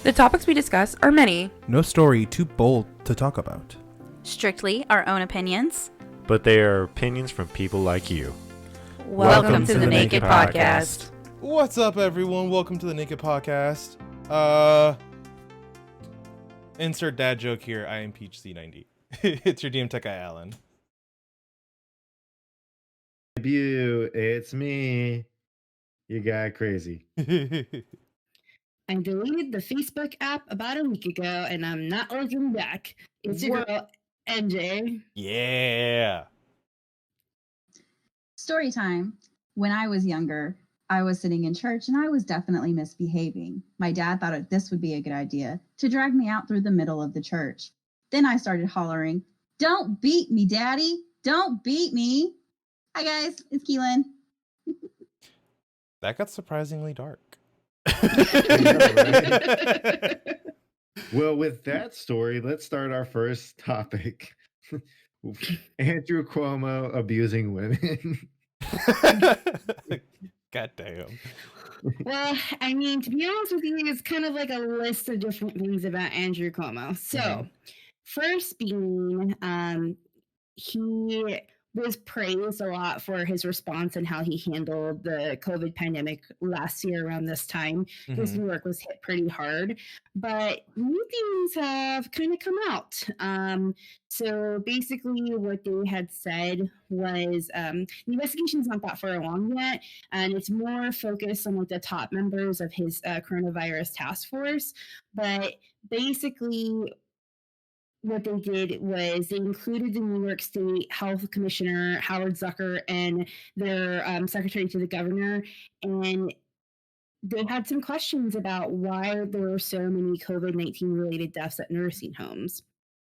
The topics we discuss are many. No story too bold to talk about. Strictly our own opinions. But they are opinions from people like you. Welcome to the NAKE'd Podcast. What's up, everyone? Welcome to the NAKE'd Podcast. Insert dad joke here. I am Peach C90. It's your DM Tech guy, Alan. Debut, it's me. You got crazy. I deleted the Facebook app about a week ago, and I'm not looking back. It's your girl, NJ. Yeah. Story time. When I was younger, I was sitting in church and I was definitely misbehaving. My dad thought this would be a good idea to drag me out through the middle of the church. Then I started hollering, "Don't beat me, Daddy! Don't beat me!" Hi guys, it's Keelan. That got surprisingly dark. Well, with that story, let's start our first topic. Andrew Cuomo abusing women. God damn. Well, I mean, to be honest with you, it's kind of like a list of different things about Andrew Cuomo. So, first being, he was praised a lot for his response and how he handled the COVID pandemic last year around this time, because New York was hit pretty hard. But new things have kind of come out. So basically what they had said was the investigation's not that far along yet, and it's more focused on like the top members of his coronavirus task force. But basically what they did was they included the New York State Health Commissioner, Howard Zucker, and their secretary to the governor. And they had some questions about why there were so many COVID-19 related deaths at nursing homes.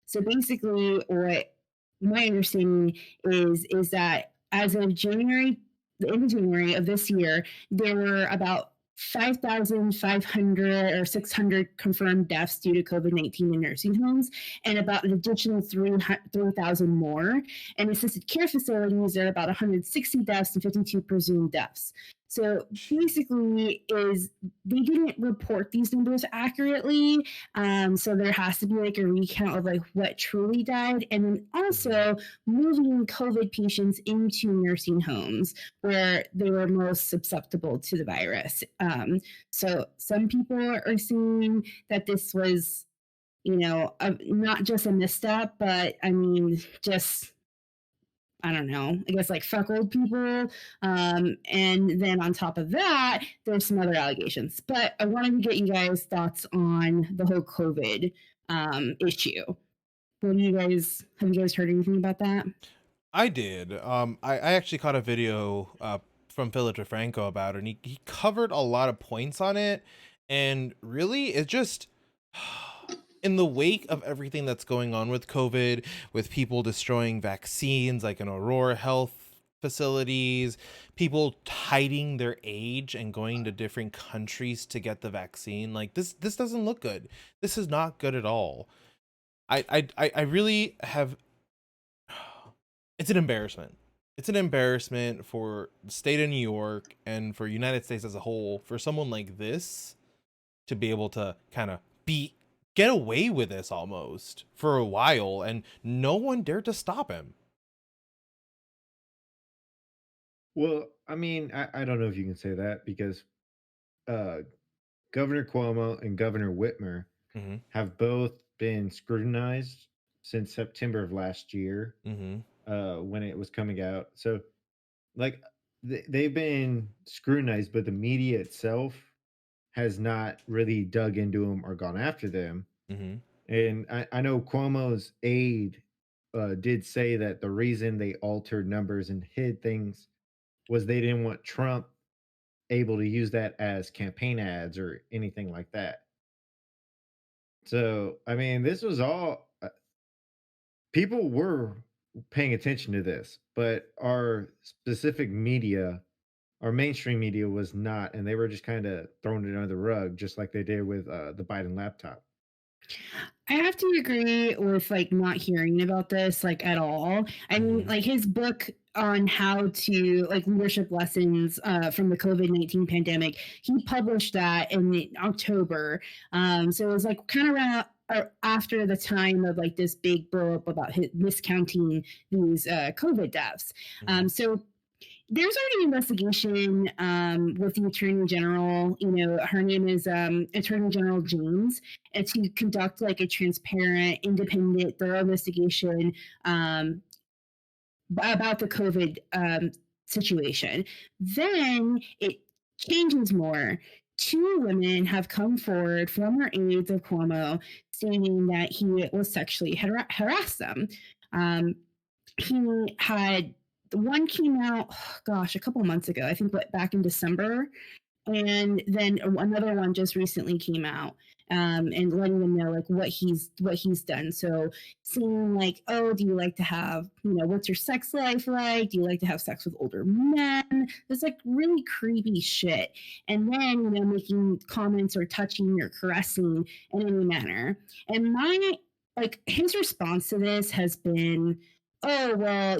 So basically, what my understanding is that as of January, the end of January of this year, there were about 5,500 or 600 confirmed deaths due to COVID-19 in nursing homes, and about an additional 3,000 more. And assisted care facilities, there are about 160 deaths and 52 presumed deaths. So basically they didn't report these numbers accurately. So there has to be like a recount of like what truly died. And then also moving COVID patients into nursing homes where they were most susceptible to the virus. So some people are saying that this was, not just a misstep, but I mean, just, I don't know, I guess like fuck old people. And then on top of that, there's some other allegations. But I wanted to get you guys' thoughts on the whole COVID issue. Have you guys heard anything about that? I did. I actually caught a video from Philip DeFranco about it, and he covered a lot of points on it. And really, it just... in the wake of everything that's going on with COVID, with people destroying vaccines like in Aurora Health facilities, people hiding their age and going to different countries to get the vaccine, like this doesn't look good. This is not good at all. I really have... It's an embarrassment. It's an embarrassment for the state of New York and for United States as a whole, for someone like this to be able to kind of get away with this almost for a while, and no one dared to stop him. Well, I mean, I don't know if you can say that, because Governor Cuomo and Governor Whitmer have both been scrutinized since September of last year when it was coming out. So, like, they've been scrutinized, but the media itself has not really dug into them or gone after them. And I know Cuomo's aide did say that the reason they altered numbers and hid things was they didn't want Trump able to use that as campaign ads or anything like that. So, I mean, this was all... people were paying attention to this, but our specific media, our mainstream media, was not, and they were just kind of throwing it under the rug, just like they did with the Biden laptop. I have to agree with like not hearing about this like at all. I mean, like his book on how to like leadership lessons from the COVID-19 pandemic. He published that in October. So it was like kind of around after the time of like this big blow up about miscounting these COVID deaths. So there's already an investigation with the Attorney General. You know, her name is Attorney General James, and to conduct like a transparent, independent, thorough investigation about the COVID situation. Then it changes more. Two women have come forward, former aides of Cuomo, stating that he was sexually harassed them. He had one came out, a couple months ago, I think back in December. And then another one just recently came out and letting them know like what he's done. So saying like, oh, do you like to have, what's your sex life like? Do you like to have sex with older men? It's like really creepy shit. And then, making comments or touching or caressing in any manner. And his response to this has been, oh, well,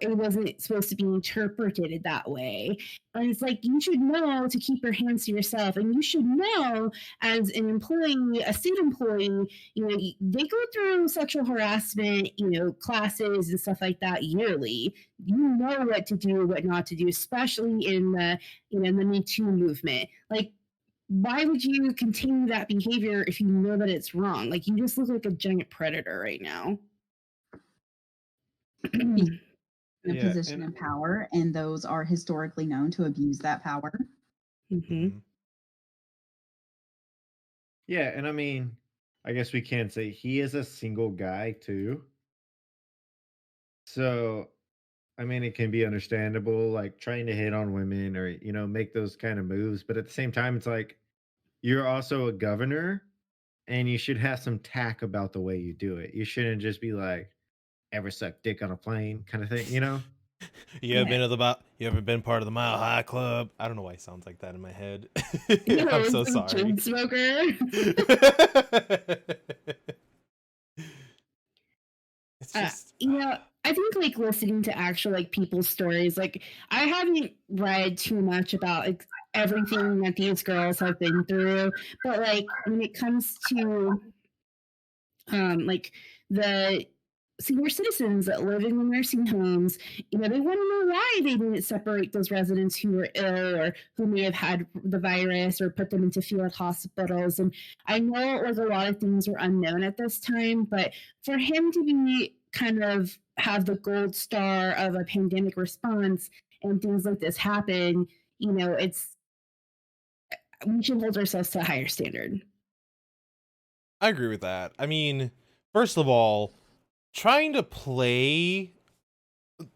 it wasn't supposed to be interpreted that way. And it's like, you should know to keep your hands to yourself. And you should know as an employee, a state employee, they go through sexual harassment, classes and stuff like that yearly. You know what to do, what not to do, especially in the, the Me Too movement. Like, why would you continue that behavior if you know that it's wrong? Like, you just look like a giant predator right now. In a position of power, and those are historically known to abuse that power. Yeah, and I mean, I guess we can say he is a single guy too. So, I mean, it can be understandable, like trying to hit on women or, make those kind of moves. But at the same time, it's like you're also a governor and you should have some tact about the way you do it. You shouldn't just be like, ever suck dick on a plane kind of thing, You ever been part of the Mile High Club? I don't know why it sounds like that in my head. I'm so sorry. Chain smoker. It's just I think like listening to actual like people's stories, like I haven't read too much about like everything that these girls have been through, but like when it comes to like the senior citizens that live in the nursing homes, they want to know why they didn't separate those residents who were ill or who may have had the virus or put them into field hospitals. And I know like a lot of things were unknown at this time, but for him to be kind of have the gold star of a pandemic response and things like this happen, we should hold ourselves to a higher standard. I agree with that. I mean, first of all, trying to play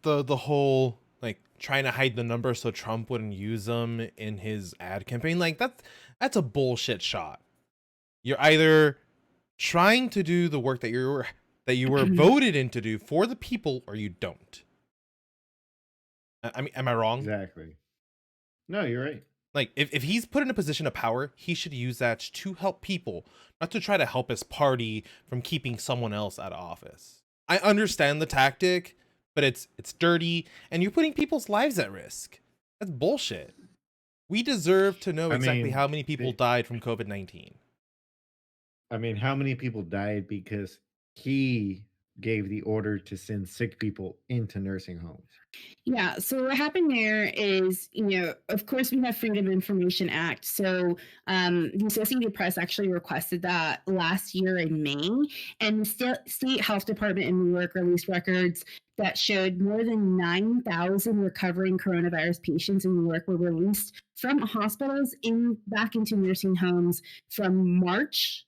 the whole like trying to hide the numbers so Trump wouldn't use them in his ad campaign, like that's a bullshit shot. You're either trying to do the work that you were voted in to do for the people, or you don't. I mean, am I wrong? Exactly. No, you're right. Like, if he's put in a position of power, he should use that to help people, not to try to help his party from keeping someone else out of office. I understand the tactic, but it's dirty, and you're putting people's lives at risk. That's bullshit. We deserve to know exactly how many people died from COVID-19. I mean, how many people died because he gave the order to send sick people into nursing homes? Yeah, so what happened there is, of course, we have Freedom of Information Act. So the Associated Press actually requested that last year in May, and the state health department in New York released records that showed more than 9,000 recovering coronavirus patients in New York were released from hospitals back into nursing homes from March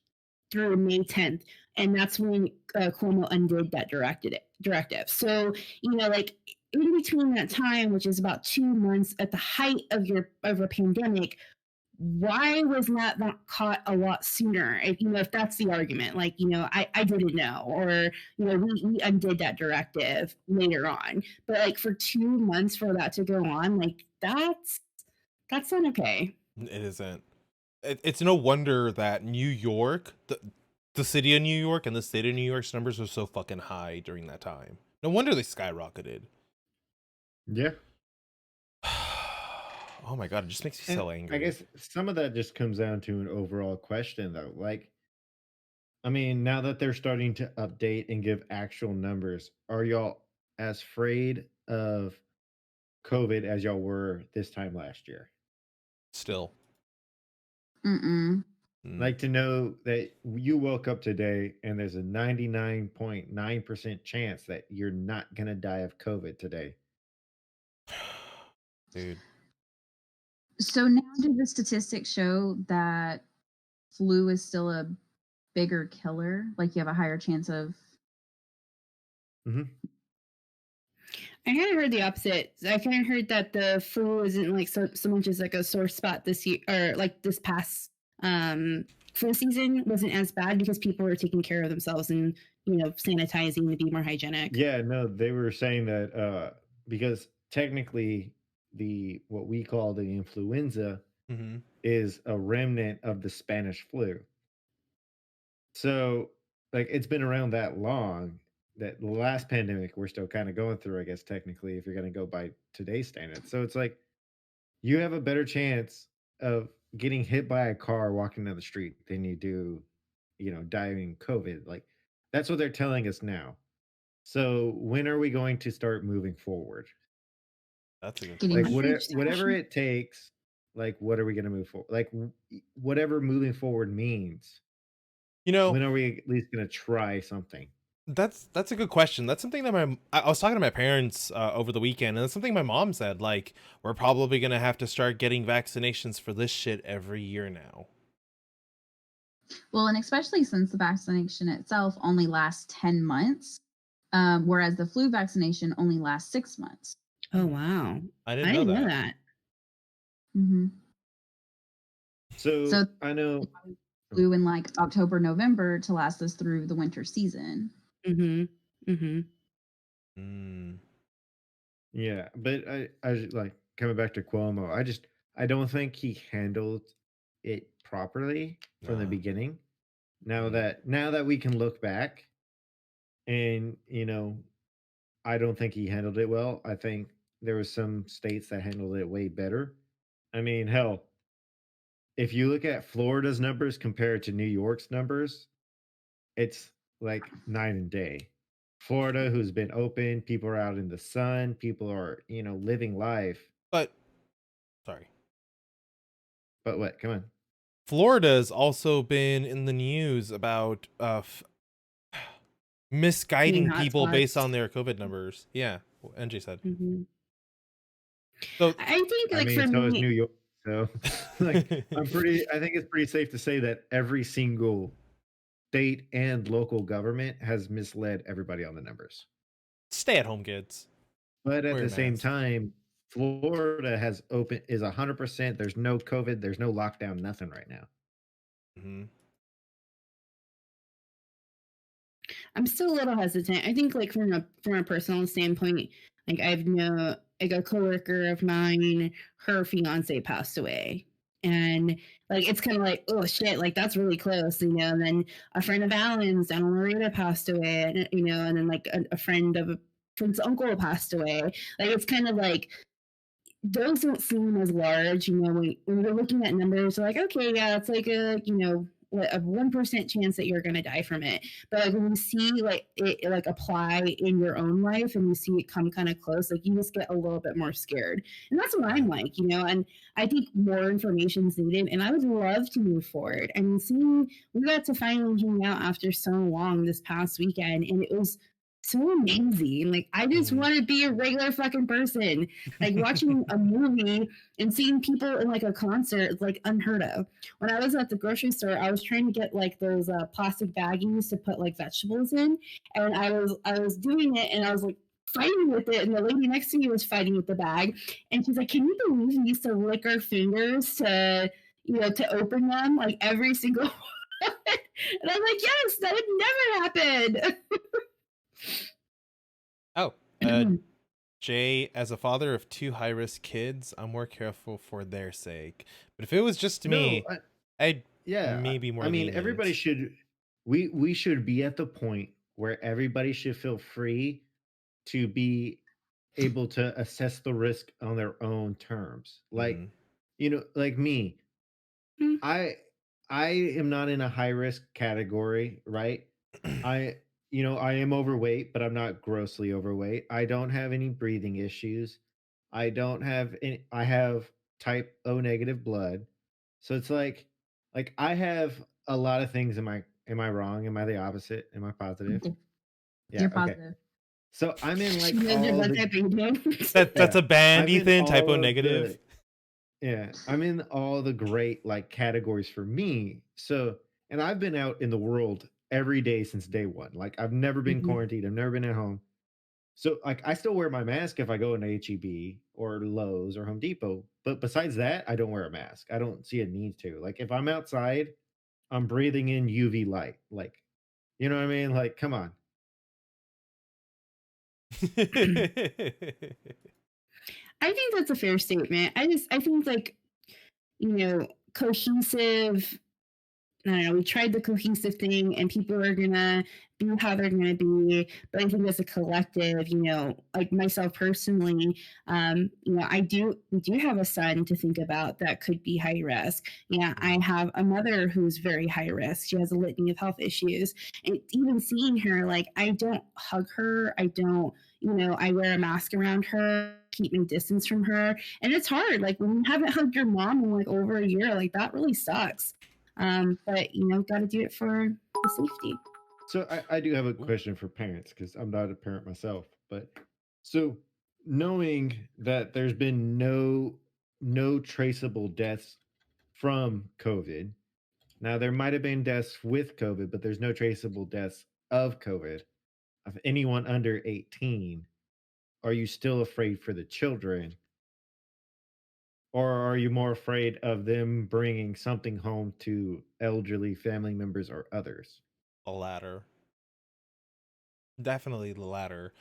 through May 10th. And that's when Cuomo undid that directive. So, like in between that time, which is about 2 months at the height of a pandemic, why was that not caught a lot sooner? If that's the argument, like, I didn't know, or, we undid that directive later on. But like for 2 months for that to go on, like that's not okay. It isn't. It's no wonder that New York, the city of New York and the state of New York's numbers are so fucking high during that time. No wonder they skyrocketed. Yeah. Oh my god, it just makes me so angry. I guess some of that just comes down to an overall question, though. Like, I mean, now that they're starting to update and give actual numbers, are y'all as afraid of COVID as y'all were this time last year? Still. Mm-mm. Like to know that you woke up today and there's a 99.9% chance that you're not going to die of COVID today. Dude. So now do the statistics show that flu is still a bigger killer? Like you have a higher chance of... Mm-hmm. I kind of heard the opposite. I kind of heard that the flu isn't like so much as like a sore spot this year, or like this past flu season wasn't as bad because people were taking care of themselves and, you know, sanitizing to be more hygienic. Yeah, no, they were saying that because technically what we call the influenza is a remnant of the Spanish flu. So like it's been around that long that the last pandemic we're still kind of going through, I guess, technically, if you're going to go by today's standards. So it's like you have a better chance of getting hit by a car walking down the street than you do, you know, dying COVID. Like that's what they're telling us now. So when are we going to start moving forward? That's a good Getting question. Like whatever it takes, like what are we going to move forward? Like whatever moving forward means. You know, when are we at least going to try something? That's a good question. That's something that I was talking to my parents over the weekend, and that's something my mom said. Like, we're probably gonna have to start getting vaccinations for this shit every year now. Well, and especially since the vaccination itself only lasts 10 months, whereas the flu vaccination only lasts 6 months. Oh, wow. I didn't know that. Mm-hmm. So I know flu in like October, November to last us through the winter season. Yeah, but I like coming back to Cuomo. I don't think he handled it properly from the beginning. Now that we can look back, and you know, I don't think he handled it well. I think there was some states that handled it way better. I mean, hell, if you look at Florida's numbers compared to New York's numbers, it's like night and day. Florida, who's been open, people are out in the sun, people are, you know, living life. But what? Come on. Florida's also been in the news about misguiding people based on their COVID numbers. Yeah, NJ said. So I think, like, I mean, so is New York. So, like, I think it's pretty safe to say that every single state and local government has misled everybody on the numbers. Stay at home, kids. But at the same time, Florida is 100%. There's no COVID. There's no lockdown. Nothing right now. I'm still a little hesitant. I think, like, from a personal standpoint, like, I've known, like, a coworker of mine, her fiance passed away, and like it's kind of like, oh shit, like that's really close, you know. And then a friend of Alan's, Anna Marita, passed away, and you know, and then like a friend of a friend's uncle passed away. Like it's kind of like those don't seem as large, you know. When you're looking at numbers, like okay, yeah, it's like a, you know, a 1% chance that you're going to die from it. But like when you see like it like apply in your own life and you see it come kind of close, like you just get a little bit more scared. And that's what I'm like, you know. And I think more information is needed, and I would love to move forward. I mean, we got to finally hang out after so long this past weekend, and it was so amazing. Like I just want to be a regular fucking person. Like watching a movie and seeing people in like a concert is like unheard of. When I was at the grocery store, I was trying to get like those plastic baggies to put like vegetables in, and I was doing it, and I was like fighting with it, and the lady next to me was fighting with the bag, and she's like, "Can you believe we used to lick our fingers to, you know, to open them like every single one?" And I'm like, "Yes, that would never happen." Jay, as a father of 2 high-risk kids, I'm more careful for their sake. But if it was just me, I'd maybe more. I mean, lenient. everybody should. We should be at the point where everybody should feel free to be able to assess the risk on their own terms. Like, like me, Mm. I am not in a high risk category, right? I I am overweight, but I'm not grossly overweight. I don't have any breathing issues. I don't have any, I have type O negative blood. So it's like I have a lot of things. Am I wrong? Am I the opposite? Am I positive? Yeah, You're okay. positive. So I'm in like You know, all blood the type A, no? That's a band, I'm in Ethan. Typo all of negative. I'm in all the great like categories for me. So, and I've been out in the world every day since day one. Like I've never been Mhm. quarantined. I've never been at home. So like I still wear my mask if I go into HEB or Lowe's or Home Depot. But besides that, I don't wear a mask. I don't see a need to. Like if I'm outside, I'm breathing in UV light. Like, you know what I mean? Like, come on. I think that's a fair statement. I think like, cohesive. I don't know, we tried the cohesive thing and people are gonna be how they're gonna be. But I think as a collective, like myself personally, we do have a son to think about that could be high risk. Yeah, I have a mother who's very high risk. She has a litany of health issues. And even seeing her, like I don't hug her, I don't, I wear a mask around her, keep my distance from her. And it's hard. Like when you haven't hugged your mom in like over a year, like that really sucks. But got to do it for the safety. So I do have a question for parents because I'm not a parent myself. But so knowing that there's been no traceable deaths from COVID. Now there might have been deaths with COVID, but there's no traceable deaths of COVID of anyone under 18. Are you still afraid for the children? Or are you more afraid of them bringing something home to elderly family members or others? The latter. Definitely the latter.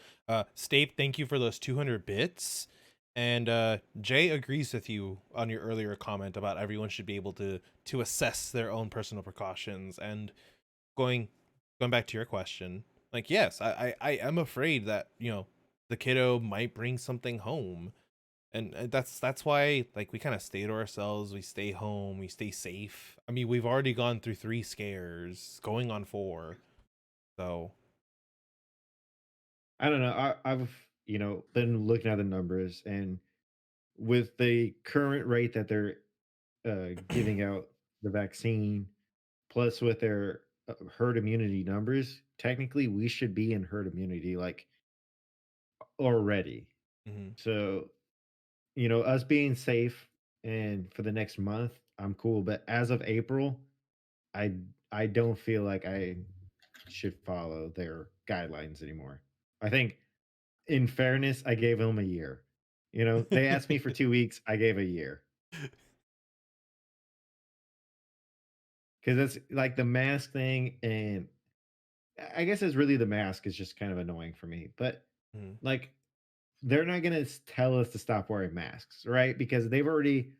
Stape, thank you for those 200 bits. And Jay agrees with you on your earlier comment about everyone should be able to assess their own personal precautions. And going back to your question, like yes, I am afraid that the kiddo might bring something home, and that's why like we kind of stay to ourselves, we stay home, we stay safe. I mean, we've already gone through 3 scares, going on 4, so. I don't know. I've been looking at the numbers, and with the current rate that they're giving out the vaccine, plus with their herd immunity numbers, technically we should be in herd immunity like already. So us being safe and for the next month, I'm cool. But as of April, I I don't feel like I should follow their guidelines anymore. I think in fairness, I gave them a year. They asked me for 2 weeks, I gave a year. Because it's like the mask thing, and I guess it's really the mask is just kind of annoying for me. But like they're not gonna tell us to stop wearing masks, right? Because they've already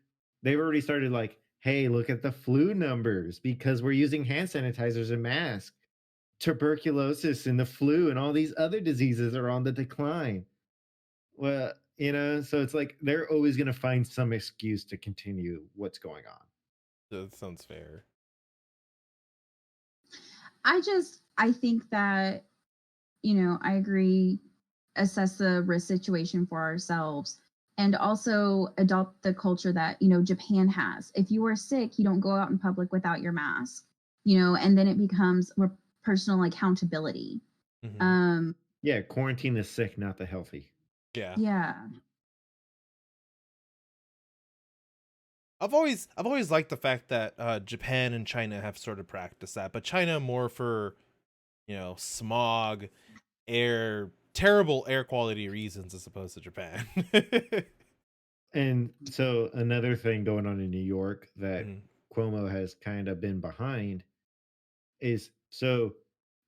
started like, hey, look at the flu numbers because we're using hand sanitizers and masks. Tuberculosis and the flu and all these other diseases are on the decline. Well, so it's like they're always going to find some excuse to continue what's going on. That sounds fair. I think that, I agree, assess the risk situation for ourselves and also adopt the culture that, Japan has. If you are sick, you don't go out in public without your mask, and then it becomes personal accountability. Yeah, quarantine the sick, not the healthy. Yeah. I've always liked the fact that Japan and China have sort of practiced that, but China more for smog, terrible air quality reasons as opposed to Japan. And so another thing going on in New York that Cuomo has kind of been behind is so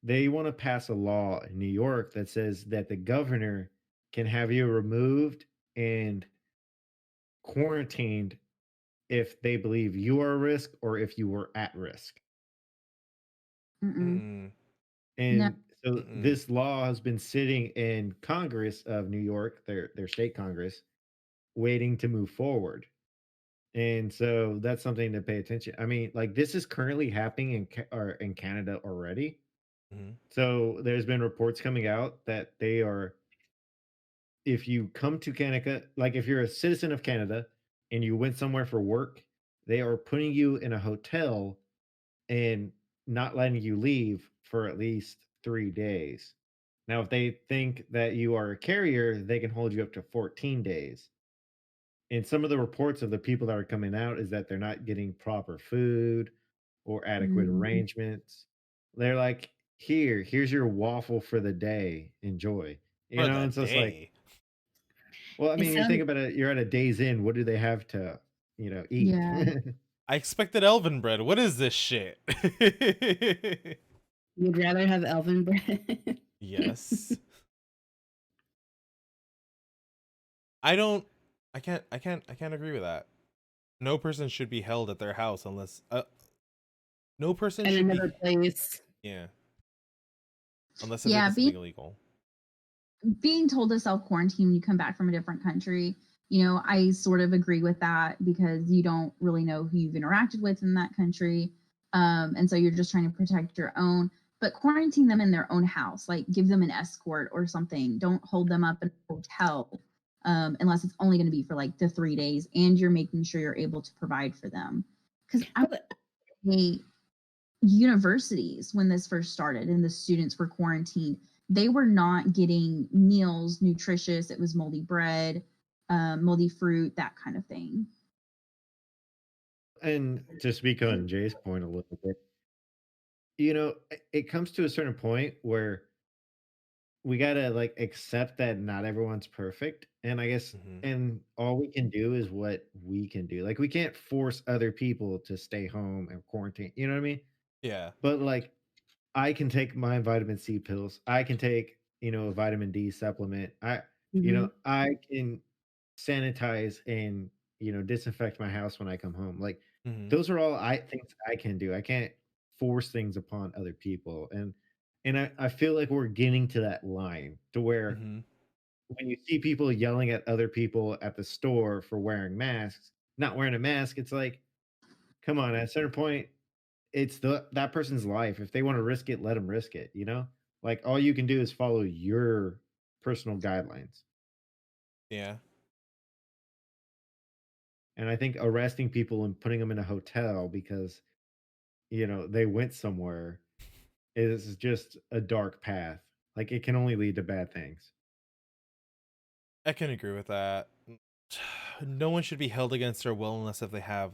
they want to pass a law in New York that says that the governor can have you removed and quarantined if they believe you are a risk or if you were at risk. Mm-mm. And No. So this law has been sitting in Congress of New York, their state Congress, waiting to move forward. And so that's something to pay attention. I mean, like this is currently happening in Canada already. So there's been reports coming out that they are, if you come to Canada, like if you're a citizen of Canada and you went somewhere for work, they are putting you in a hotel and not letting you leave for at least 3 days. Now, if they think that you are a carrier, they can hold you up to 14 days. And some of the reports of the people that are coming out is that they're not getting proper food or adequate arrangements. They're like, here's your waffle for the day. Enjoy. For And the so it's like, day. well, I It mean, you sounds think about it, you're at a day's in. What do they have to, eat? Yeah. I expected elven bread. What is this shit? you'd rather have elven bread. Yes. I can't agree with that. No person should be held at their house unless no person in should another be place. yeah. Unless Yeah, it's illegal. being told to self-quarantine when you come back from a different country, I sort of agree with that because you don't really know who you've interacted with in that country. And so you're just trying to protect your own, but quarantine them in their own house, like give them an escort or something. Don't hold them up in a hotel unless it's only going to be for like the 3 days and you're making sure you're able to provide for them. Because I hate universities when this first started and the students were quarantined, they were not getting meals nutritious. It was moldy bread, moldy fruit, that kind of thing. And to speak on Jay's point a little bit, it comes to a certain point where we gotta like accept that not everyone's perfect. And I guess, and all we can do is what we can do. Like we can't force other people to stay home and quarantine. You know what I mean? Yeah. But like I can take my vitamin C pills. I can take, a vitamin D supplement. I can sanitize and, disinfect my house when I come home. Like those are all things I can do. I can't force things upon other people. And I feel like we're getting to that line to where when you see people yelling at other people at the store for wearing masks, not wearing a mask, it's like, come on, at a certain point, it's that person's life. If they want to risk it, let them risk it, Like all you can do is follow your personal guidelines. Yeah. And I think arresting people and putting them in a hotel because they went somewhere is just a dark path. Like it can only lead to bad things. I can agree with that. No one should be held against their will unless if they have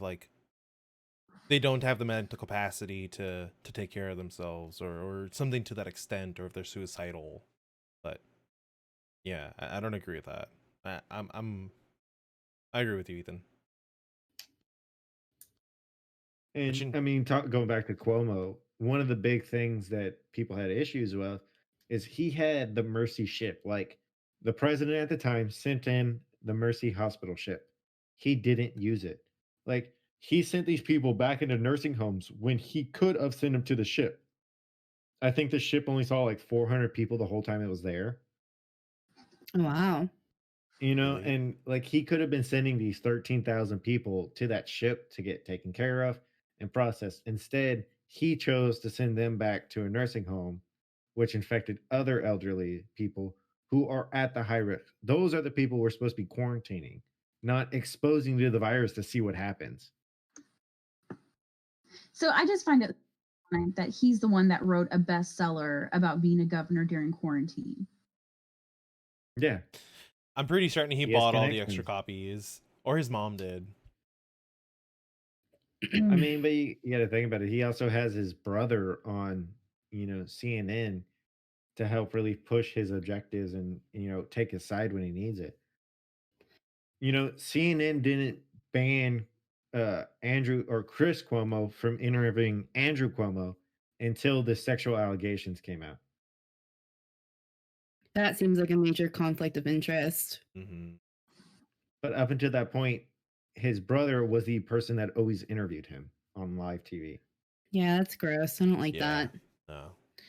they don't have the mental capacity to take care of themselves or something to that extent, or if they're suicidal. But yeah, I don't agree with that. I agree with you, Ethan. And I mean, going back to Cuomo, one of the big things that people had issues with is he had the Mercy ship. Like the president at the time sent in the Mercy hospital ship. He didn't use it. Like he sent these people back into nursing homes when he could have sent them to the ship. I think the ship only saw like 400 people the whole time it was there. Wow. Really? And like he could have been sending these 13,000 people to that ship to get taken care of and processed. Instead, he chose to send them back to a nursing home, which infected other elderly people who are at the high risk. Those are the people we're supposed to be quarantining, not exposing to the virus to see what happens. So I just find it that he's the one that wrote a bestseller about being a governor during quarantine. Yeah. I'm pretty certain he bought all the extra copies, or his mom did. I mean, but you got to think about it. He also has his brother on, CNN to help really push his objectives and, take his side when he needs it. CNN didn't ban Andrew or Chris Cuomo from interviewing Andrew Cuomo until the sexual allegations came out. That seems like a major conflict of interest. But up until that point, his brother was the person that always interviewed him on live TV. Yeah, that's gross. I don't like that. No.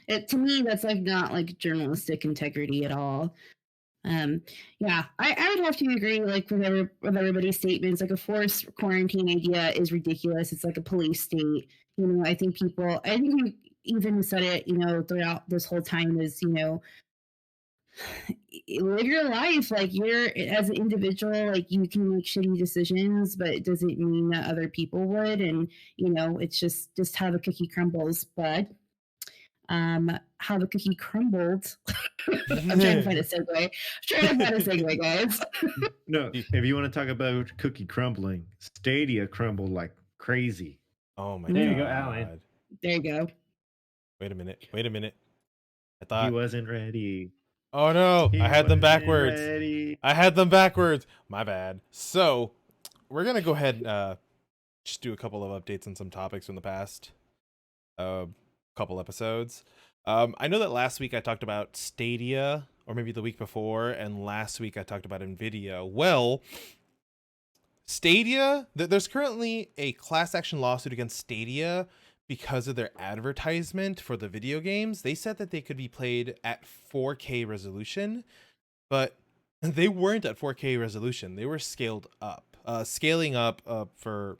To me, that's like not like journalistic integrity at all. Yeah, I would have to agree like with everybody's statements. Like a forced quarantine idea is ridiculous. It's like a police state. I think we even said it, throughout this whole time is, live your life. Like you're as an individual, like you can make shitty decisions, but it doesn't mean that other people would. And, it's just how the cookie crumbles, bud. How the cookie crumbled. I'm trying to find a segue. Guys. No, if you want to talk about cookie crumbling, Stadia crumbled like crazy. Oh my There god. you go, Alan. There you go. Wait a minute. I thought he wasn't ready. Oh no, I had them backwards. Ready. I had them backwards. My bad. So, we're going to go ahead and just do a couple of updates on some topics from the past couple episodes. I know that last week I talked about Stadia, or maybe the week before, and last week I talked about Nvidia. Well, Stadia, there's currently a class action lawsuit against Stadia because of their advertisement for the video games. They said that they could be played at 4K resolution, but they weren't at 4K resolution. They were scaled up. Scaling up, for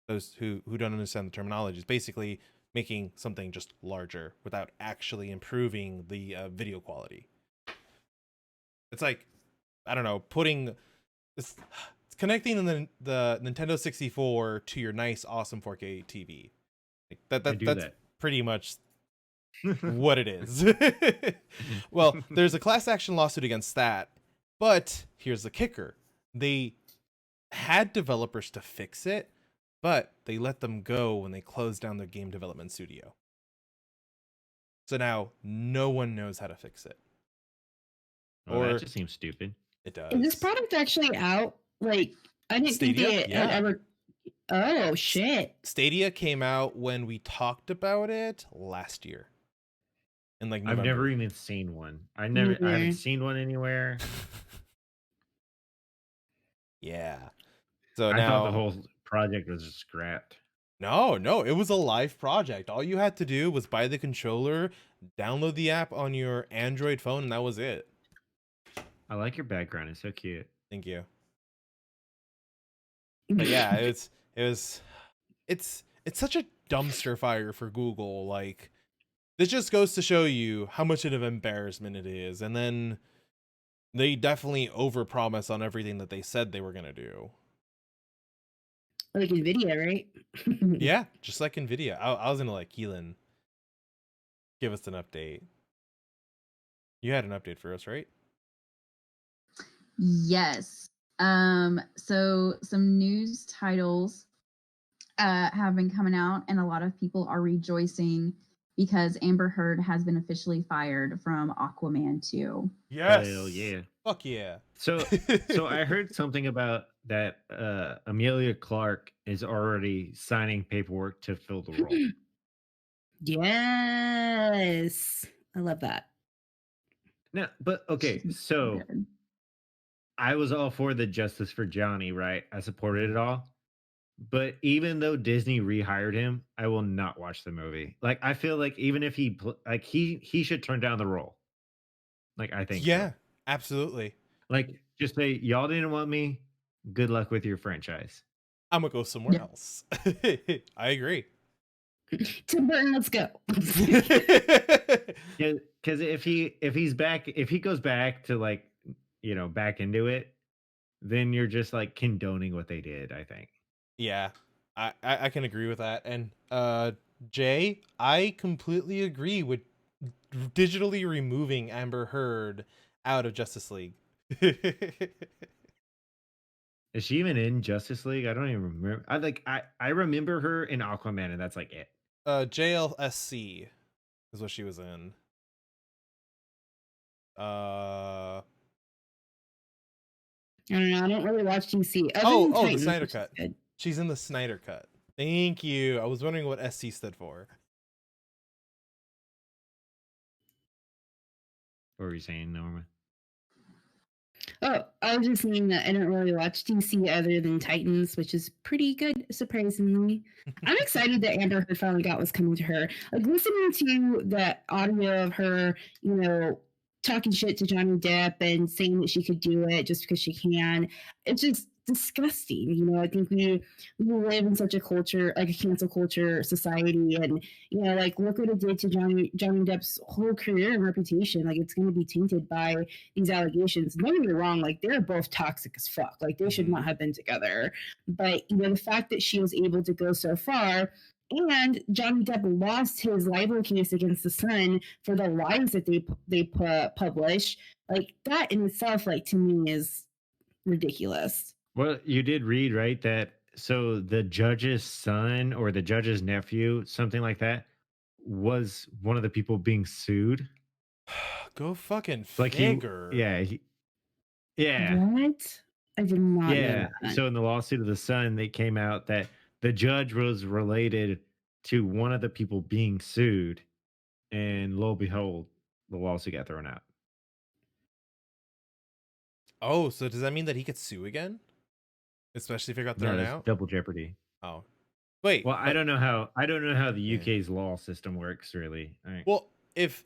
those who don't understand the terminology, is basically making something just larger without actually improving the video quality. It's like, I don't know, it's connecting the Nintendo 64 to your nice, awesome 4K TV. Like that's pretty much what it is. Well, there's a class action lawsuit against that, but here's the kicker. They had developers to fix it, but they let them go when they closed down their game development studio. So now no one knows how to fix it. That just seems stupid. It does. Is this product actually out? Like, I didn't Stadia? think they had ever. Oh shit! Stadia came out when we talked about it last year. In like November. I've never even seen one. I haven't seen one anywhere. Yeah. So I now thought the whole project was just scrapped. No, it was a live project. All you had to do was buy the controller, download the app on your Android phone, and that was it. I like your background. It's so cute. Thank you. But yeah, it's such a dumpster fire for Google. Like, this just goes to show you how much of an embarrassment it is. And then they definitely overpromise on everything that they said they were gonna do. Like Nvidia, right? Yeah, just like Nvidia. I was gonna let Keelan give us an update. You had an update for us, right? Yes. So some news titles have been coming out, and a lot of people are rejoicing because Amber Heard has been officially fired from Aquaman 2. Yes. Hell yeah. Fuck yeah. So I heard something about that Amelia Clark is already signing paperwork to fill the role. Yes. I love that. No, but okay, so I was all for the Justice for Johnny, right? I supported it all. But even though Disney rehired him, I will not watch the movie. Like, I feel like even if he should turn down the role. Like, I think yeah, so. Absolutely. Like, just say, y'all didn't want me. Good luck with your franchise. I'm gonna go somewhere else. I agree. Tim Burton, let's go. Because if he goes back to, like, back into it, then you're just like condoning what they did, I think. Yeah, I can agree with that. And Jay, I completely agree with digitally removing Amber Heard out of Justice League. Is she even in Justice League? I don't even remember. I remember her in Aquaman, and that's like it. JLSC is what she was in. I don't know. I don't really watch DC. The Snyder Cut. She's in the Snyder Cut. Thank you. I was wondering what SC stood for. What were you saying, Norma? Oh, I was just saying that I don't really watch DC other than Titans, which is pretty good, surprisingly. I'm excited that Amber Heard finally got what's coming to her. Like listening to the audio of her, talking shit to Johnny Depp and saying that she could do it just because she can. It's just disgusting. I think we live in such a culture, like a cancel culture society, and like look what it did to Johnny Depp's whole career and reputation. Like it's going to be tainted by these allegations. Don't get me wrong, like they're both toxic as fuck. Like they should not have been together. But the fact that she was able to go so far. And Johnny Depp lost his libel case against the Sun for the lies that they publish. Like that in itself, like to me, is ridiculous. Well, you did read, right, that so the judge's son or the judge's nephew, something like that, was one of the people being sued. Go fucking Like figure. Yeah. What? I did not know that. So in the lawsuit of the Sun, they came out that the judge was related to one of the people being sued, and lo and behold, the lawsuit got thrown out. Oh, so does that mean that he could sue again? Especially if it got thrown out? Double jeopardy. Oh. Wait. Well, I don't know how the UK's law system works, really. Well, if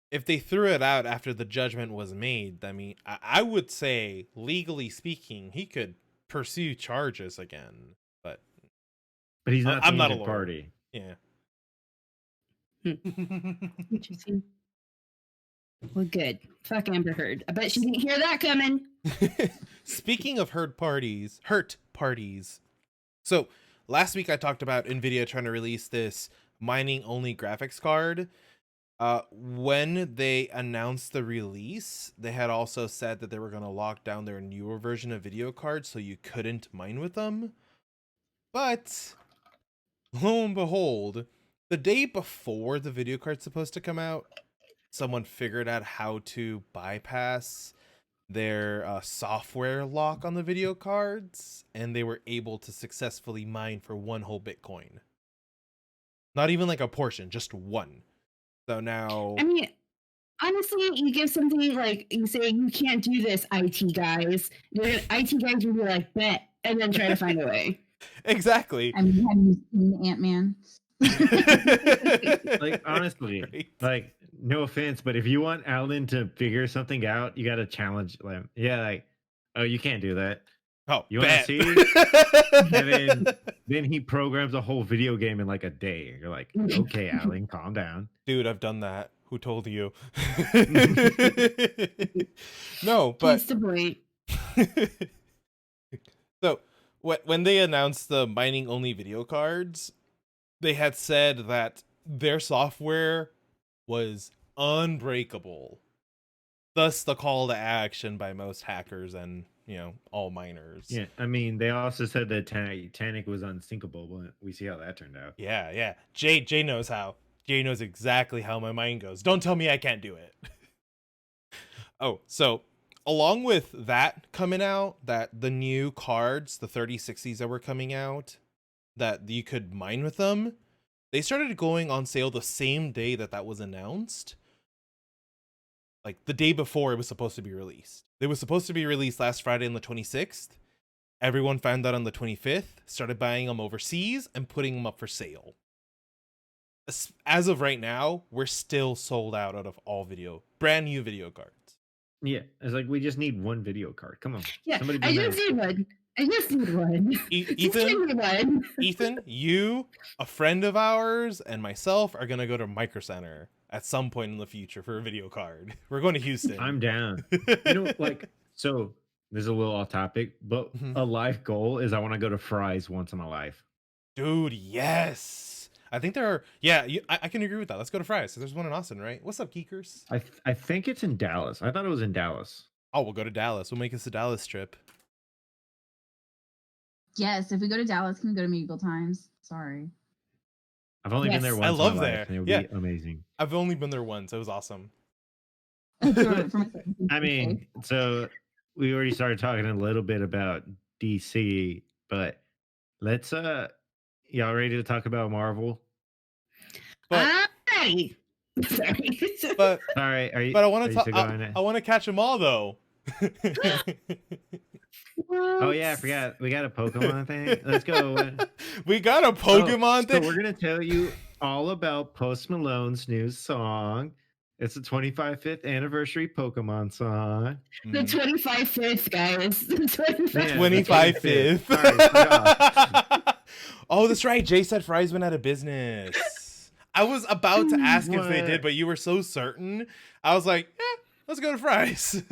they threw it out after the judgment was made, I mean, I would say, legally speaking, he could pursue charges again. But he's not. I'm not a lawyer. Party. Yeah. Interesting. Well, good. Fuck Amber Heard. I bet she didn't hear that coming. Speaking of hurt parties. So last week I talked about NVIDIA trying to release this mining-only graphics card. When they announced the release, they had also said that they were going to lock down their newer version of video cards so you couldn't mine with them. But lo and behold, the day before the video card's supposed to come out, someone figured out how to bypass their software lock on the video cards, and they were able to successfully mine for one whole Bitcoin. Not even like a portion, just one. So now, I mean, honestly, you give something like, you say you can't do this, IT guys. IT guys will be like, bet, and then try to find a way. Exactly. I mean, have you seen Ant-Man? Like honestly, right. Like no offense, but if you want Alan to figure something out, you got to challenge them. Yeah, like, oh, you can't do that. Oh, you want to see? And then he programs a whole video game in like a day. You're like, okay, Alan, calm down, dude. I've done that. Who told you? No, but that's the point. So when they announced the mining only video cards, they had said that their software was unbreakable. Thus the call to action by most hackers and, all miners. Yeah, I mean, they also said that Titanic was unsinkable, but we see how that turned out. Yeah. Jay knows how. Jay knows exactly how my mind goes. Don't tell me I can't do it. Oh, so along with that coming out, that the new cards, the 3060s that were coming out, that you could mine with them, they started going on sale the same day that was announced. Like the day before it was supposed to be released. It was supposed to be released last Friday on the 26th. Everyone found out on the 25th, started buying them overseas and putting them up for sale. As of right now, we're still sold out of all brand new video cards. Yeah, it's like we just need one video card. Come on. Yeah, I just need one. Ethan, you, a friend of ours, and myself are going to go to Micro Center at some point in the future for a video card. We're going to Houston. I'm down. So this is a little off topic, but a life goal is I want to go to Fry's once in my life. Dude, yes. I think there are, I can agree with that. Let's go to Fry's. So there's one in Austin, right? What's up, geekers? I think it's in Dallas. I thought it was in Dallas. Oh, we'll go to Dallas. We'll make this a Dallas trip. Yes, if we go to Dallas, can we go to Medieval Times? Sorry. I've only been there once. I love in my there. Life, and it would be amazing. I've only been there once. It was awesome. I mean, so we already started talking a little bit about DC, but let's y'all ready to talk about Marvel? But, Sorry. But all right, I want to catch them all though. Oh yeah, I forgot. We got a Pokemon thing. Let's go. We got a Pokemon thing. So we're gonna tell you all about Post Malone's new song. It's the 25th anniversary Pokemon song. The 25th, guys. The 25th. Sorry, Oh, that's right. Jay said Fry's went out of business. I was about to ask if they did, but you were so certain. I was like, let's go to Fry's.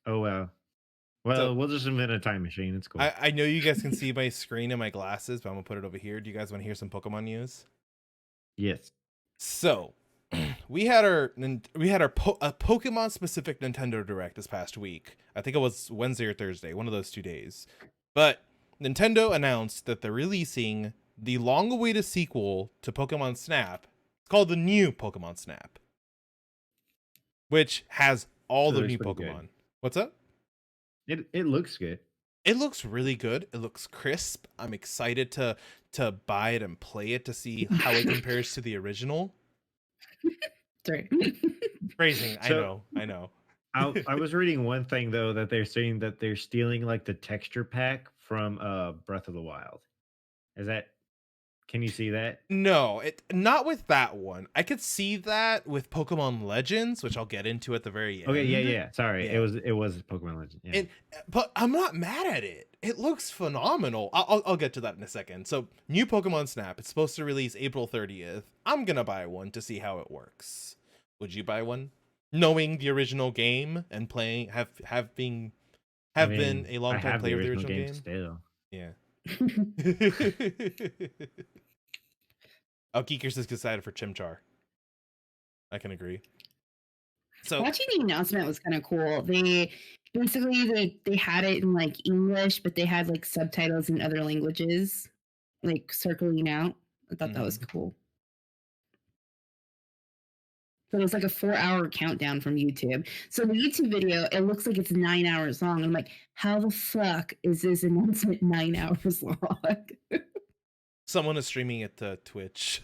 Oh well. Well, we'll just invent a time machine. It's cool. I know you guys can see my screen and my glasses, but I'm gonna put it over here. Do you guys want to hear some Pokemon news? Yes. So, we had a Pokemon specific Nintendo Direct this past week. I think it was Wednesday or Thursday, one of those 2 days. But Nintendo announced that they're releasing the long-awaited sequel to Pokemon Snap. It's called the new Pokemon Snap, which has all the new Pokemon. Good. What's up? It looks good. It looks really good. It looks crisp. I'm excited to buy it and play it to see how it compares to the original. Sorry. Phrasing. I know. I was reading one thing though, that they're saying that they're stealing like the texture pack from Breath of the Wild. Can you see that? No, not with that one. I could see that with Pokemon Legends, which I'll get into at the very end. Okay, yeah. Sorry, Yeah. it was Pokemon Legends. Yeah. But I'm not mad at it. It looks phenomenal. I'll get to that in a second. So, new Pokemon Snap. It's supposed to release April 30th. I'm gonna buy one to see how it works. Would you buy one, knowing the original game and playing been a long time player of the original game? Still. Yeah. Geekers is excited for Chimchar. I can agree. So watching the announcement was kind of cool. They had it in like English, but they had like subtitles in other languages, like circling out. I thought that was cool. So it was like a 4-hour countdown from YouTube. So the YouTube video, it looks like it's 9 hours long. I'm like, how the fuck is this announcement 9 hours long? someone is streaming it to Twitch.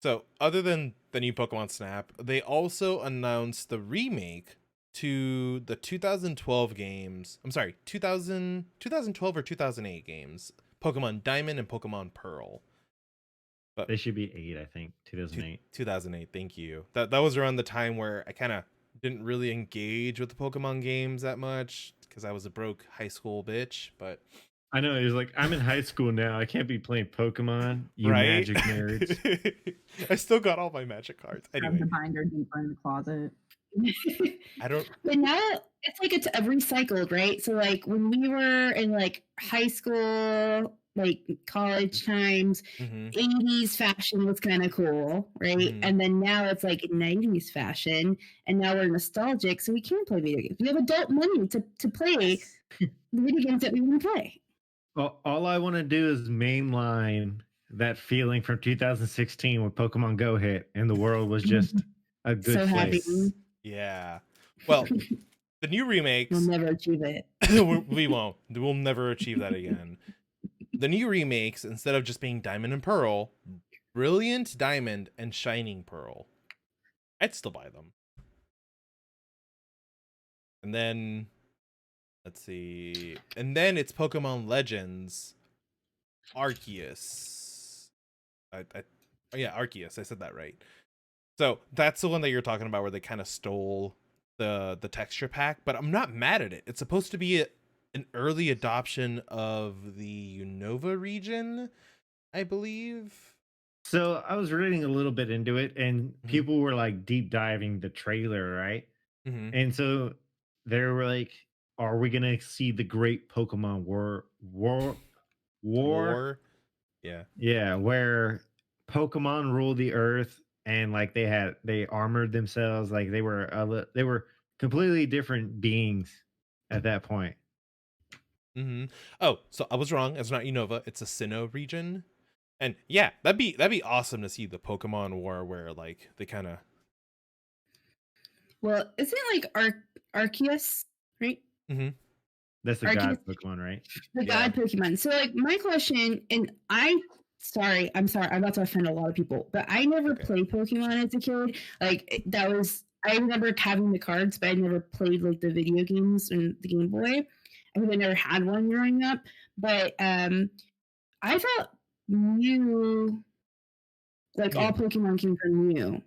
So, other than the new Pokemon Snap, they also announced the remake to the 2012 games. I'm sorry, 2012 or 2008 games. Pokemon Diamond and Pokemon Pearl. But they should be 8, I think. 2008. 2008, thank you. That was around the time where I kind of didn't really engage with the Pokemon games that much because I was a broke high school bitch, but I know, he was like, I'm in high school now. I can't be playing Pokemon, you right? Magic nerds. I still got all my Magic cards. Anyway. Have the binder deeper in the closet. I don't. But now it's like it's recycled, right? So like when we were in like high school, like college times, 80s fashion was kind of cool, right? And then now it's like 90s fashion, and now we're nostalgic, so we can play video games. We have adult money to play the video games that we want to play. Well, all I want to do is mainline that feeling from 2016 when Pokemon Go hit and the world was just a good so place. Happy. Yeah. Well, the new remakes. We'll never achieve it. We won't. We'll never achieve that again. The new remakes, instead of just being Diamond and Pearl, Brilliant Diamond and Shining Pearl. I'd still buy them. And then, let's see. And then it's Pokemon Legends Arceus. Arceus. I said that right. So that's the one that you're talking about where they kind of stole the texture pack, but I'm not mad at it. It's supposed to be an early adoption of the Unova region, I believe. So I was reading a little bit into it, and people were like deep diving the trailer, right? And so they were like, "Are we gonna see the great Pokemon war? Yeah, where Pokemon ruled the earth, and like they armored themselves, like they were completely different beings at that point." Oh, so I was wrong. It's not Unova. It's a Sinnoh region. And yeah, that'd be awesome to see the Pokemon War where like they kind of. Well, isn't it like Arceus, right? That's the Arceus, god Pokemon, right? The god Pokemon. So like my question, and I Sorry, I'm sorry. I'm about to offend a lot of people, but I never played Pokemon as a kid. Like that was, I remember having the cards, but I never played like the video games and the Game Boy. I think I never had one growing up. But I thought Mew, like all Pokemon came from Mew.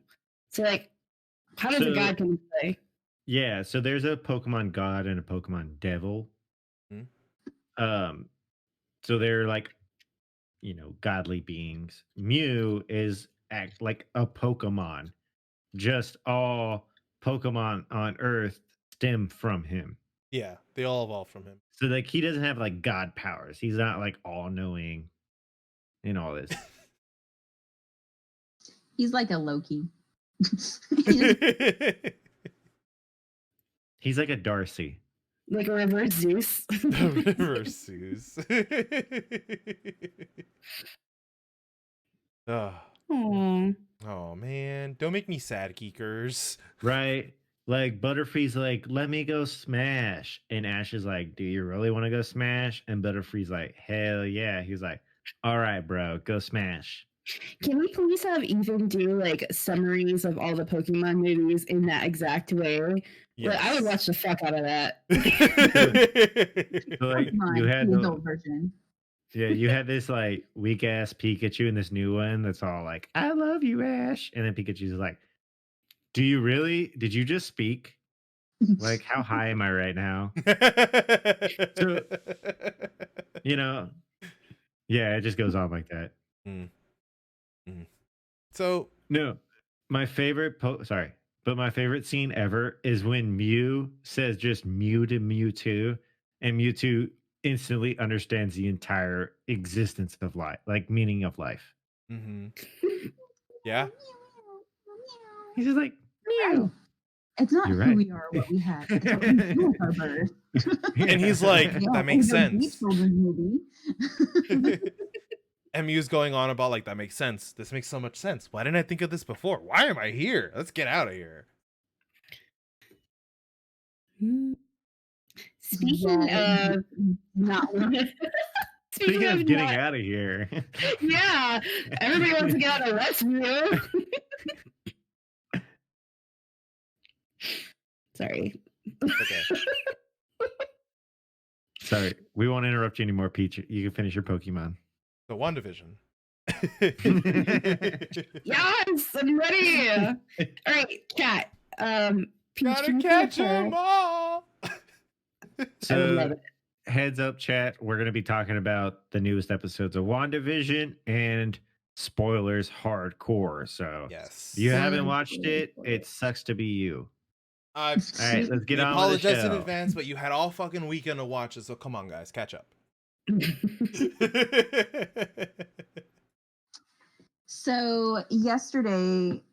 So like, how does a god come into play? Yeah, so there's a Pokemon God and a Pokemon Devil. So they're like, you know, godly beings. Mew is act like a Pokemon. Just all Pokemon on Earth stem from him. Yeah, they all evolve from him. So like he doesn't have like god powers. He's not like all knowing in all this. He's like a Loki. He's like a Darcy. Like a reverse Zeus. Reverse Zeus. Oh man, don't make me sad, geekers. Right? Like Butterfree's like, let me go smash. And Ash is like, do you really want to go smash? And Butterfree's like, hell yeah. He's like, all right, bro, go smash. Can we please have Ethan do like summaries of all the Pokemon movies in that exact way? Yes. Like, I would watch the fuck out of that. So, like, you had the adult version. Yeah, you had this like weak ass Pikachu in this new one that's all like, I love you, Ash. And then Pikachu's like, do you really? Did you just speak? Like, how high am I right now? So, you know, yeah, it just goes on like that. So, no, my favorite, my favorite scene ever is when Mew says just Mew to Mewtwo, and Mewtwo instantly understands the entire existence of life, like meaning of life. Yeah. He's just like, Mew. It's not who we are, what we have. It's what we do with our birth. And he's like, that makes sense. And Mew's going on about like, that makes sense. This makes so much sense. Why didn't I think of this before? Why am I here? Let's get out of here. Speaking of not Speaking of getting out of here. Yeah. Everybody wants to get out of Westview. Sorry. Okay. Sorry. We won't interrupt you anymore, Peach. You can finish your Pokemon. The Wandavision. Yes, I'm ready. All right, chat. Peach, gotta catch them all. So, heads up, chat. We're going to be talking about the newest episodes of WandaVision and spoilers hardcore. So, yes, if you haven't watched it, it sucks to be you. All right, let's get on. Apologize in advance, but you had all fucking weekend to watch it, so come on, guys, catch up. So yesterday,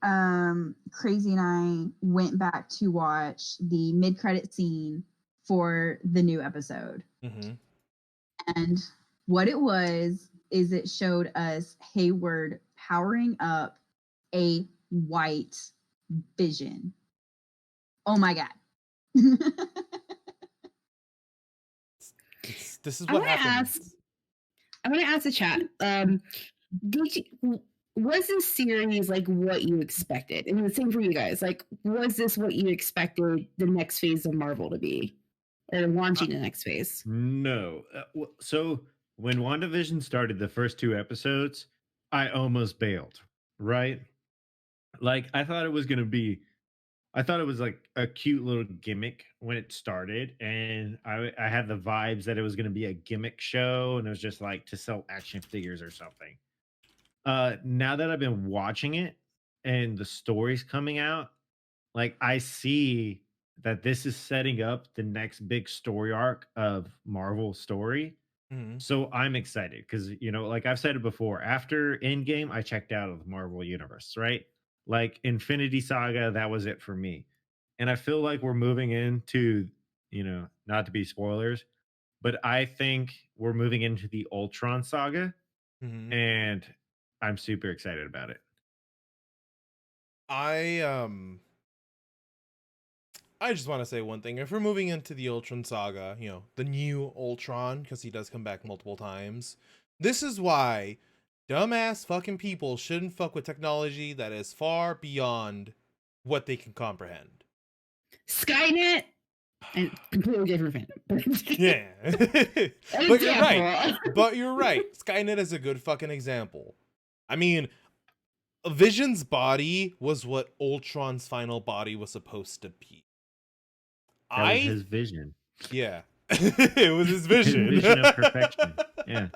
Crazy and I went back to watch the mid-credit scene for the new episode. And what it was is it showed us Hayward powering up a white Vision. Oh my God. This is what happens. I'm going to ask the chat. Was this series like what you expected? And the same for you guys. Like, was this what you expected the next phase of Marvel to be? Or launching the next phase? No. So when WandaVision started the first 2 episodes, I almost bailed, right? Like, I thought it was like a cute little gimmick when it started. And I had the vibes that it was going to be a gimmick show. And it was just like to sell action figures or something. Now that I've been watching it and the story's coming out, like I see that this is setting up the next big story arc of Marvel's story. So I'm excited because, you know, like I've said it before, after Endgame, I checked out of the Marvel universe, right? Like Infinity Saga, that was it for me. And I feel like we're moving into, you know, not to be spoilers, but I think we're moving into the Ultron saga. And I'm super excited about it. I just want to say one thing. If we're moving into the Ultron saga, you know, the new Ultron, because he does come back multiple times, this is why dumbass fucking people shouldn't fuck with technology that is far beyond what they can comprehend. Skynet, and completely different. Yeah. But you're right. But you're right. Skynet is a good fucking example. I mean, Vision's body was what Ultron's final body was supposed to be. That was his vision. Yeah. It was his vision. His vision of perfection. Yeah.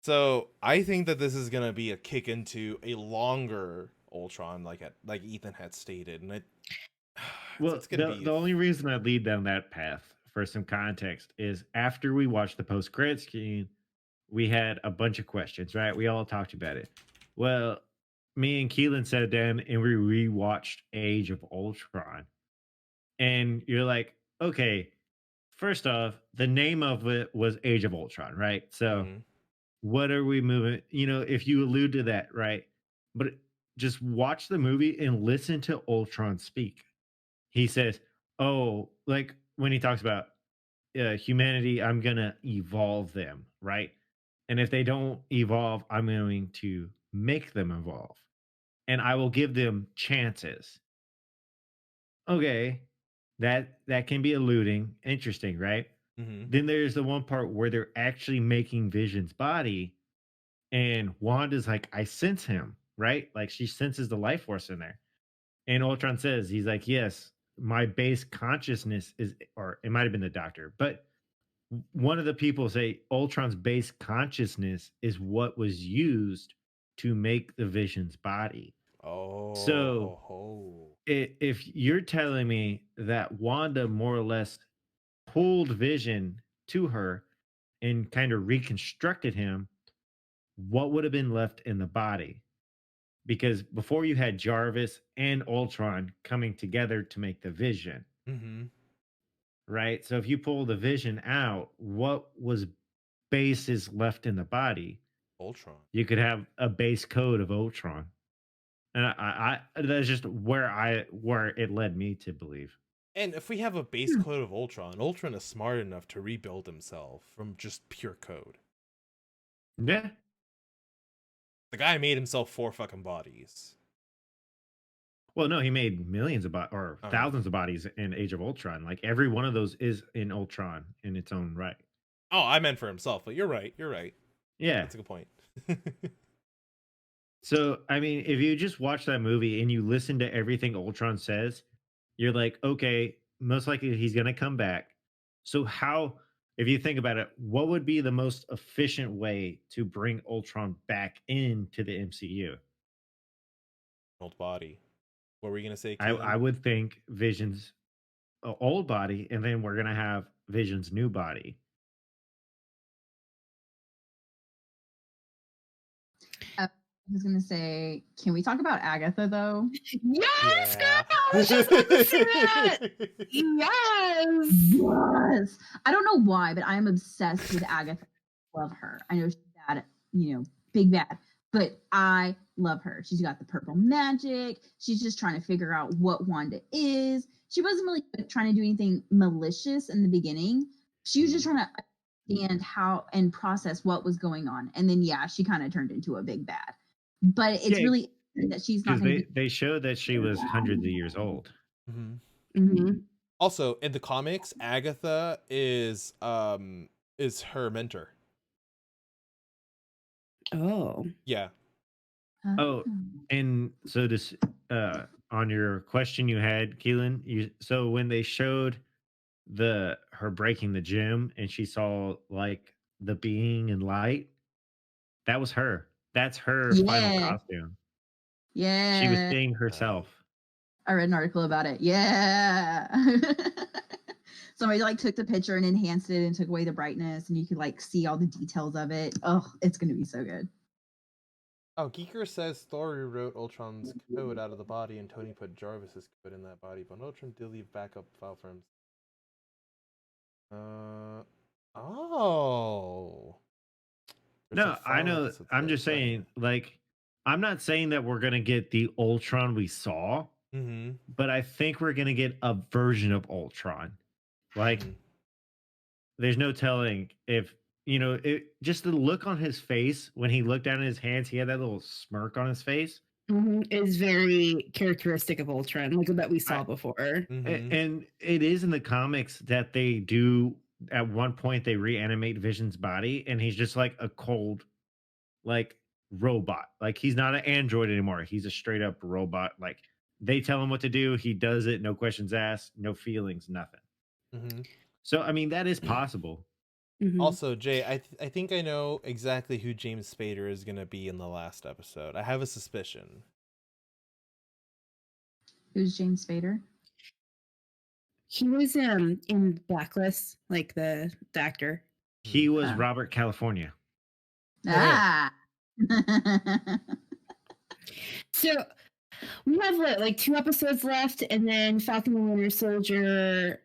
So I think that this is gonna be a kick into a longer Ultron, like Ethan had stated, and Well, the only reason I lead down that path, for some context, is after we watched the post-credit scene, we had a bunch of questions, right? We all talked about it. Well, me and Keelan sat down and we rewatched Age of Ultron. And you're like, okay, first off, the name of it was Age of Ultron, right? So what are we moving? If you allude to that, right? But just watch the movie and listen to Ultron speak. He says, oh, like when he talks about humanity, I'm going to evolve them, right? And if they don't evolve, I'm going to make them evolve. And I will give them chances. Okay, that can be alluding. Interesting, right? Then there's the one part where they're actually making Vision's body. And Wanda's like, I sense him, right? Like she senses the life force in there. And Ultron says, he's like, yes, my base consciousness is, or it might have been the doctor, but one of the people say Ultron's base consciousness is what was used to make the Vision's body. Oh. So if you're telling me that Wanda more or less pulled Vision to her and kind of reconstructed him, what would have been left in the body? Because before you had Jarvis and Ultron coming together to make the Vision. Right? So if you pull the Vision out, what was bases left in the body? Ultron. You could have a base code of Ultron. And I that's just where it led me to believe. And if we have a base code of Ultron is smart enough to rebuild himself from just pure code. Yeah. The guy made himself 4 fucking bodies. Well, no, he made millions of thousands of bodies in Age of Ultron. Like every one of those is in Ultron in its own right. Oh, I meant for himself, but you're right. Yeah. That's a good point. So, I mean, if you just watch that movie and you listen to everything Ultron says, you're like, okay, most likely he's going to come back. So if you think about it, what would be the most efficient way to bring Ultron back into the MCU? Old body. What were you going to say, I would think Vision's old body, and then we're going to have Vision's new body. I was gonna say, can we talk about Agatha though? Yes, girl! I was just gonna say that. Yes. I don't know why, but I am obsessed with Agatha. Love her. I know she's bad, big bad, but I love her. She's got the purple magic. She's just trying to figure out what Wanda is. She wasn't really trying to do anything malicious in the beginning. She was just trying to understand how and process what was going on. And then, she kind of turned into a big bad. But it's really that she's not. They showed that she was hundreds of years old. Also, in the comics, Agatha is her mentor. Oh. Yeah. Oh, and so this on your question you had, Keelan, so when they showed her breaking the gem and she saw like the being in light, that was her. That's her final costume. Yeah. She was seeing herself. I read an article about it. Yeah. Somebody took the picture and enhanced it and took away the brightness, and you could see all the details of it. Oh, it's going to be so good. Oh, Geeker says Thor rewrote Ultron's code out of the body and Tony put Jarvis's code in that body, but Ultron did leave backup file for him. Oh. No, I know. I'm just saying, I'm not saying that we're going to get the Ultron we saw, but I think we're going to get a version of Ultron. There's no telling if you know, it just the look on his face when he looked down at his hands, he had that little smirk on his face. Is very characteristic of Ultron, like that we saw before. And it is in the comics that they do at one point they reanimate Vision's body, and he's just like a cold, like robot. Like he's not an android anymore. He's a straight up robot. Like they tell him what to do, he does it, no questions asked, no feelings, nothing. So I mean that is possible. Also, Jay, I think I know exactly who James Spader is going to be in the last episode. I have a suspicion. Who's James Spader? He was in Blacklist, like the actor. He was Robert California. Ah. So we have like 2 episodes left, and then Falcon and Winter Soldier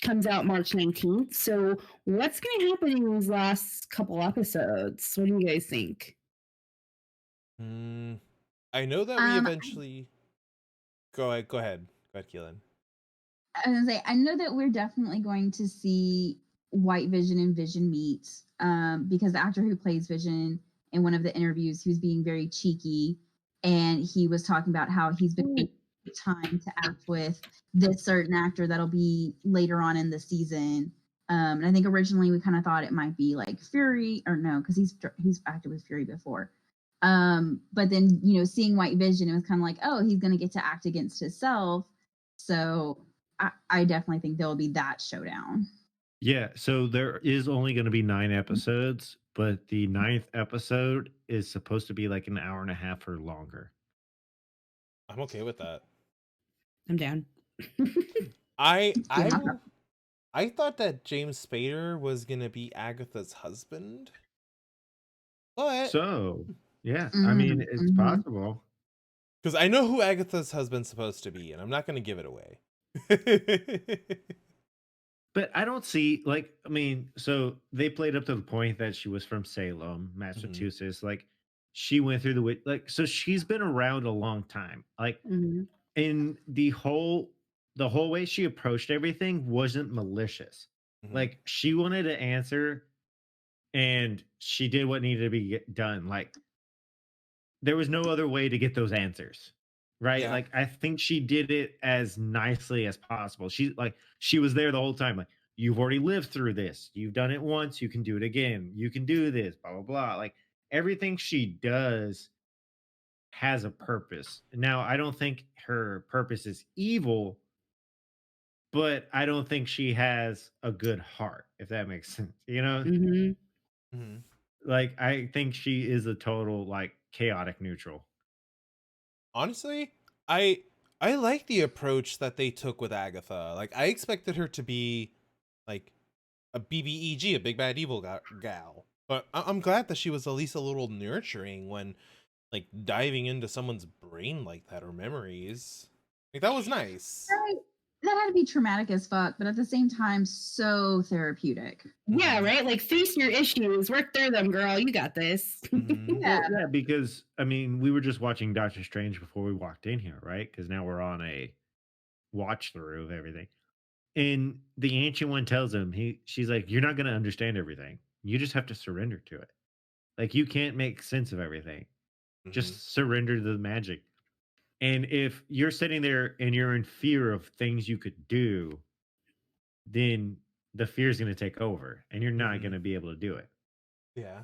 comes out March 19th. So what's going to happen in these last couple episodes? What do you guys think? I know that we eventually go ahead, Keelan. I was gonna say, I know that we're definitely going to see White Vision and Vision meet, because the actor who plays Vision in one of the interviews, he was being very cheeky, and he was talking about how he's been taking time to act with this certain actor that'll be later on in the season. And I think originally we kind of thought it might be like Fury, or no, because he's acted with Fury before. But then, you know, seeing White Vision, it was kind of like, oh, he's going to get to act against himself. So I definitely think there'll be that showdown. Yeah, so there is only going to be 9 episodes, but the 9th episode is supposed to be like an hour and a half or longer. I'm okay with that. I'm down. I thought that James Spader was going to be Agatha's husband. But so, yeah, I mean, it's possible. Because I know who Agatha's husband's supposed to be, and I'm not going to give it away. But I don't see, like, I mean, so they played up to the point that she was from Salem, Massachusetts. Like, she went through like, so she's been around a long time. Like, and the whole way she approached everything wasn't malicious. Like, she wanted to answer, and she did what needed to be done. Like, there was no other way to get those answers. Right. Yeah. Like, I think she did it as nicely as possible. She was there the whole time. Like, you've already lived through this. You've done it once. You can do it again. You can do this, blah, blah, blah. Like, everything she does has a purpose. Now, I don't think her purpose is evil, but I don't think she has a good heart, if that makes sense. You know? Like, I think she is a total, like, chaotic neutral. Honestly, I like the approach that they took with Agatha. Like, I expected her to be like a BBEG, a big bad evil gal. But I'm glad that she was at least a little nurturing when like diving into someone's brain like that, or memories. Like, that was nice. Right. That had to be traumatic as fuck, but at the same time, so therapeutic. Yeah, right? Like, face your issues, work through them, girl. You got this. Yeah, because, I mean, we were just watching Doctor Strange before we walked in here, right? Because now we're on a watch through of everything. And the Ancient One tells him, she's like, you're not going to understand everything. You just have to surrender to it. Like, you can't make sense of everything. Just surrender to the magic. And if you're sitting there and you're in fear of things you could do, then the fear is going to take over and you're not going to be able to do it. Yeah.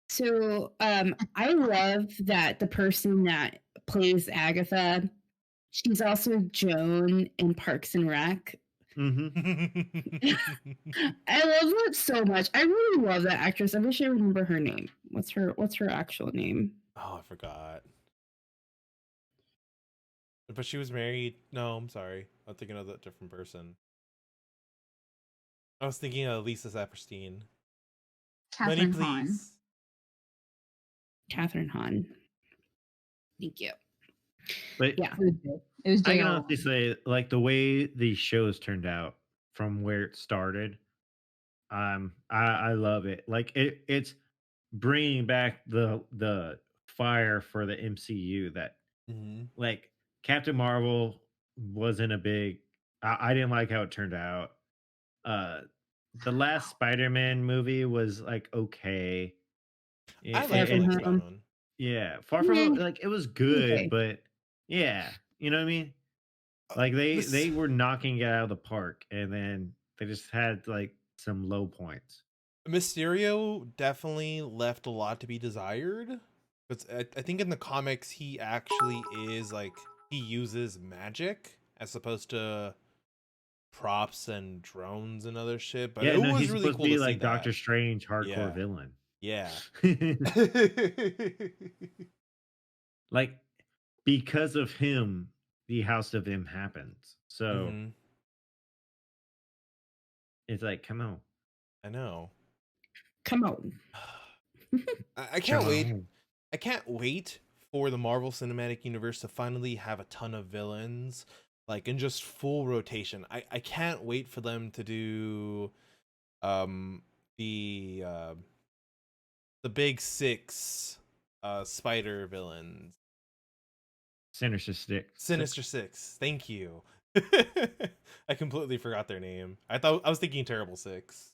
So I love that the person that plays Agatha, she's also Joan in Parks and Rec. I love that so much. I really love that actress. I wish I remember her name. What's her actual name? Oh, I forgot. But she was married. No, I'm sorry. I'm thinking of a different person. I was thinking of Lisa Saperstein. Catherine Hahn. Catherine Hahn. Thank you. But yeah, it was. I can honestly say, like, the way the shows turned out from where it started, I love it. Like, it's bringing back the fire for the MCU that, like, Captain Marvel wasn't a big. I didn't like how it turned out. the last Spider-Man movie was like okay. I like the It- next it- one. yeah, Far From Home, like it was good, Okay. but yeah, you know what I mean? Like This- they were knocking it out of the park, and then they just had like some low points. Mysterio definitely left a lot to be desired. But I think in the comics he actually is like he uses magic as opposed to props and drones and other shit. But Yeah, it no, was he's really supposed cool to be to see like Doctor that. Strange, hardcore Yeah. villain. Yeah. Like because of him, the House of M happens. So Mhm. it's like, come on. I know. Come on. I can't wait. Come on. I can't wait for the Marvel Cinematic Universe to finally have a ton of villains, like in just full rotation. I can't wait for them to do the big six spider villains. Sinister Six. Sinister Six. Thank you. I completely forgot their name. I was thinking Terrible Six.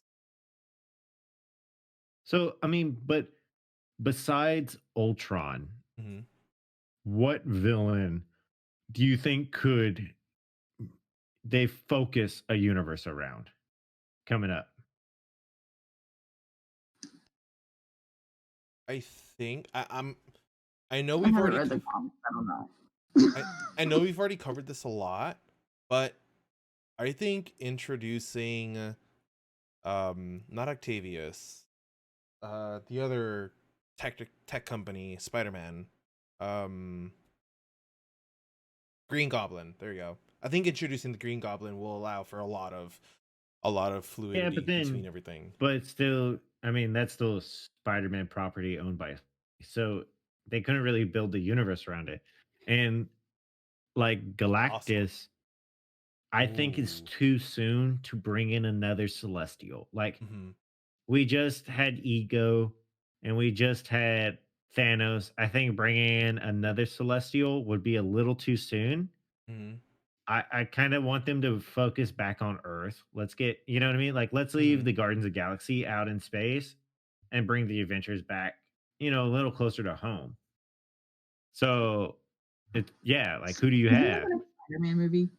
So I mean, but besides Ultron, Mhm. what villain do you think could they focus a universe around coming up? I think I know I we've haven't already read the comics. I don't know. I know we've already covered this a lot, but I think introducing not Octavius, the other tech company, Spider-Man, Green Goblin. There you go. I think introducing the Green Goblin will allow for a lot of fluidity but then- between everything. But still, I mean, that's still a Spider-Man property owned by, so they couldn't really build the universe around it. And like Galactus, I think it's Ooh. too soon to bring in another Celestial. Like Mhm. we just had Ego, and we just had Thanos. I think bringing in another Celestial would be a little too soon. Mhm. I kind of want them to focus back on Earth. Let's get, you know what I mean? Like, let's leave Mhm. the Guardians of the Galaxy out in space and bring the Adventures back, a little closer to home. So, like, who do you have? Spider-Man movie.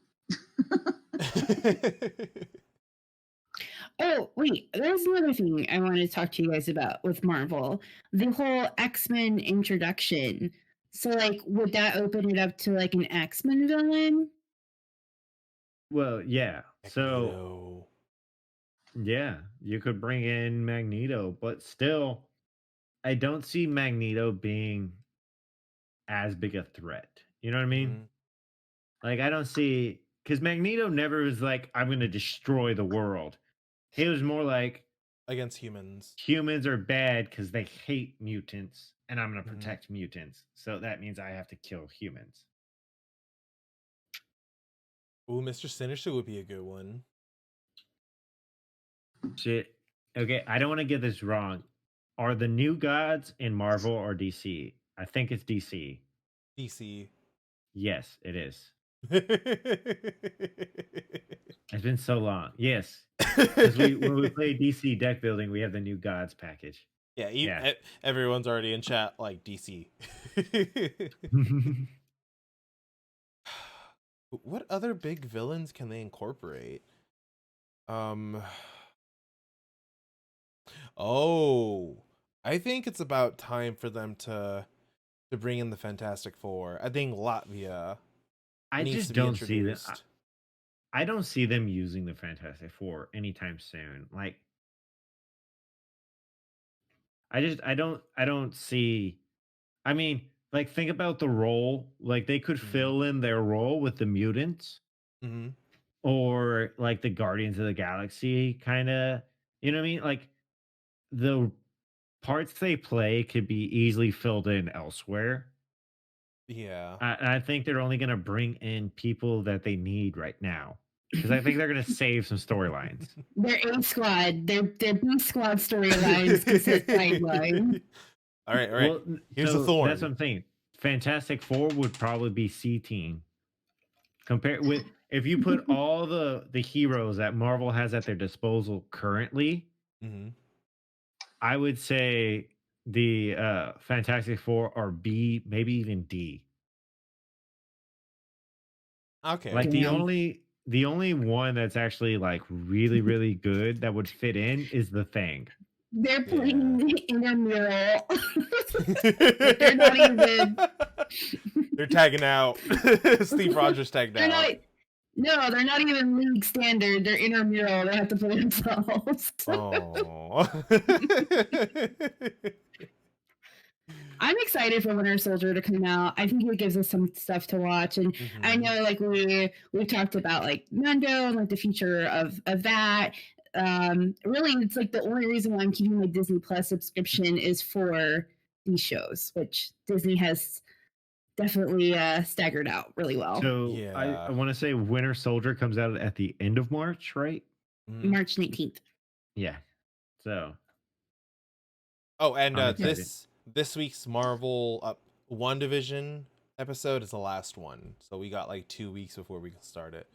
Oh, wait, there's another thing I want to talk to you guys about with Marvel. The whole X-Men introduction. So, like, would that open it up to, like, an X-Men villain? Well, yeah. So, Magneto. yeah, you could bring in Magneto, but still, I don't see Magneto being as big a threat. You know what I mean? Mhm. Like, I don't see, because Magneto never was like, I'm going to destroy the world. He was more like, Against humans. humans are bad because they hate mutants, and I'm going to Mhm. protect mutants. So that means I have to kill humans. Ooh, Mr. Sinister would be a good one. Shit. Okay, I don't want to get this wrong. Are the new gods in Marvel or DC? I think it's DC. DC. Yes, it is. It's been so long. Yes. Because when we play DC deck building, we have the new gods package. Yeah, Yeah. everyone's already in chat like DC. What other big villains can they incorporate? Oh, I think it's about time for them to bring in the Fantastic Four. I think Latvia I needs just to be don't see that. introduced. I don't see them using the Fantastic Four anytime soon. Like, I don't see. I mean, like, think about the role. Like, they could Mhm. fill in their role with the mutants Hmm. or like the Guardians of the Galaxy, kind of. You know what I mean? Like, the parts they play could be easily filled in elsewhere. Yeah. I think they're only going to bring in people that they need right now because I think they're going to save some storylines. Their A squad, their B squad storylines can sit sideline. All right, all right. Well, Here's so the thorn. that's what I'm saying. Fantastic Four would probably be C team. Compared with if you put all the heroes that Marvel has at their disposal currently, I would say the Fantastic Four are B, maybe even D. Okay. Like the only one that's actually like really, really good that would fit in is the Thing. They're playing in a mural. They're not even. They're tagging out. Steve Rogers tagged out. They're not even league standard. They're intramural. They have to play themselves. Oh. I'm excited for Winter Soldier to come out. I think it gives us some stuff to watch, and I know like we talked about like Mando and like the future of that. Really, it's like the only reason why I'm keeping my Disney Plus subscription is for these shows, which Disney has definitely staggered out really well. So I want to say Winter Soldier comes out at the end of March, right? March 19th. Yeah. So. Oh, and this week's Marvel WandaVision episode is the last one, so we got like 2 weeks before we can start it.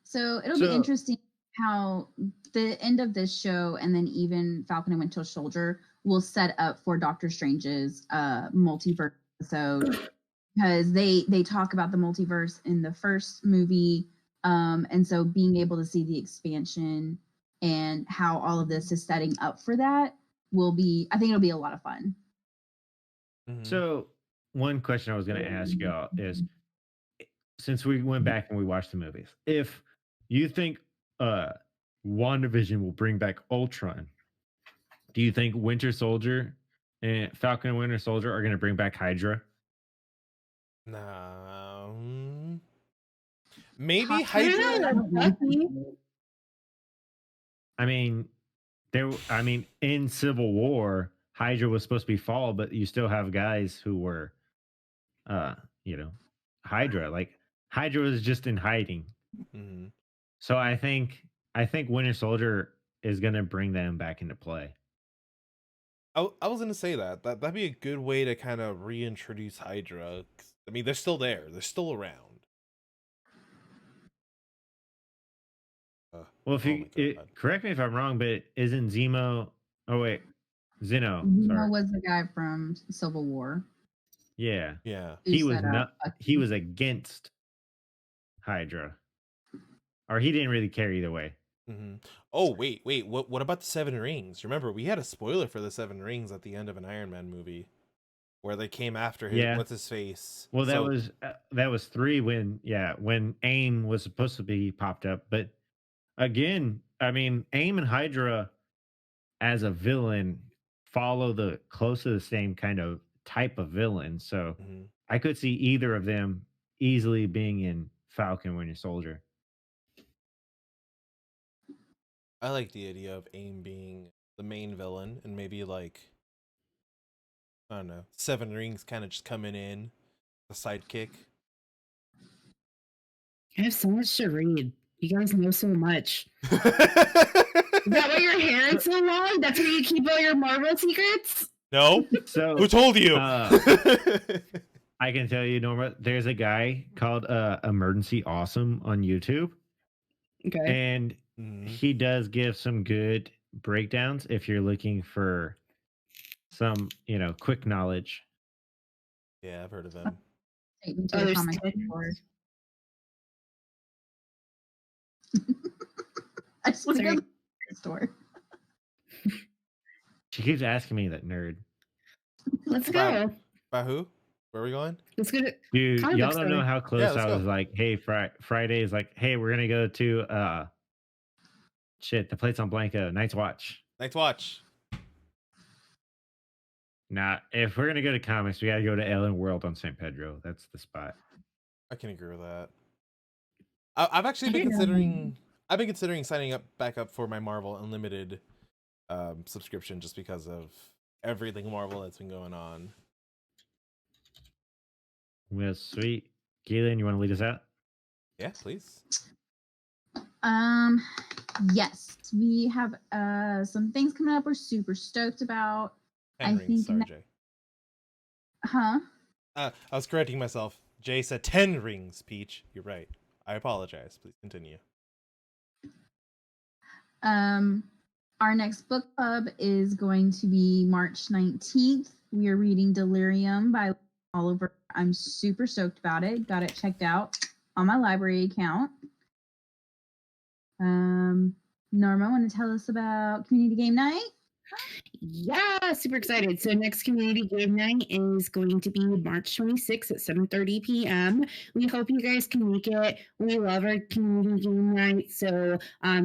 So it'll be interesting how the end of this show and then even Falcon and Winter Soldier will set up for Doctor Strange's multiverse episode, because they talk about the multiverse in the first movie, and so being able to see the expansion and how all of this is setting up for that I think it'll be a lot of fun. So one question I was going to ask y'all is, since we went back and we watched the movies, if you think WandaVision will bring back Ultron, do you think Winter Soldier and Falcon and Winter Soldier are going to bring back Hydra? No. Maybe Hydra. I mean, in Civil War, Hydra was supposed to be fall, but you still have guys who were, Hydra. Like Hydra was just in hiding. So I think Winter Soldier is going to bring them back into play. I was going to say that'd be a good way to kind of reintroduce Hydra. I mean, they're still there. They're still around. Well, correct me if I'm wrong, but isn't Zemo? Oh wait, Zeno. Zemo was the guy from Civil War. Yeah. Yeah. He was not. He was against Hydra, or he didn't really care either way. Oh wait. What about the Seven Rings? Remember, we had a spoiler for the Seven Rings at the end of an Iron Man movie, where they came after him. What's his face? Well, that was 3 when AIM was supposed to be popped up, but again, I mean, AIM and Hydra as a villain follow close to the same kind of type of villain, so I could see either of them easily being in Falcon Winter Soldier. I like the idea of AIM being the main villain, and maybe like, I don't know, Seven Rings kind of just coming in, the sidekick. I have so much to read. You guys know so much. Is that why your hair is so long? That's where you keep all your Marvel secrets? No. So who told you? I can tell you, Norma, there's a guy called Emergency Awesome on YouTube. Okay. And he does give some good breakdowns if you're looking for some, quick knowledge. Yeah, I've heard of him. Take me to the comic book store. I just want to go to the store. She keeps asking me, that nerd. Let's go. By who? Where are we going? Let's go to Dude, y'all don't know how close I was. Like, hey, Friday is like, hey, we're gonna go to the place on Blanca, Night's Watch. Nah, if we're gonna go to comics, we gotta go to Ellen World on St. Pedro. That's the spot. I can agree with that. I've actually been considering. I've been considering signing back up for my Marvel Unlimited subscription, just because of everything Marvel that's been going on. Well, sweet. Galen, you want to lead us out? Yeah, please. Yes, we have some things coming up we're super stoked about. Henry, I think sorry, Jay. Huh? I was correcting myself. Jay said 10 rings, Peach. You're right. I apologize. Please continue. Our next book club is going to be March 19th. We are reading Delirium by Oliver. I'm super stoked about it. Got it checked out on my library account. Norma, want to tell us about community game night? Yeah, super excited. So next community game night is going to be March 26th at 7:30 p.m. We hope you guys can make it. We love our community game night. So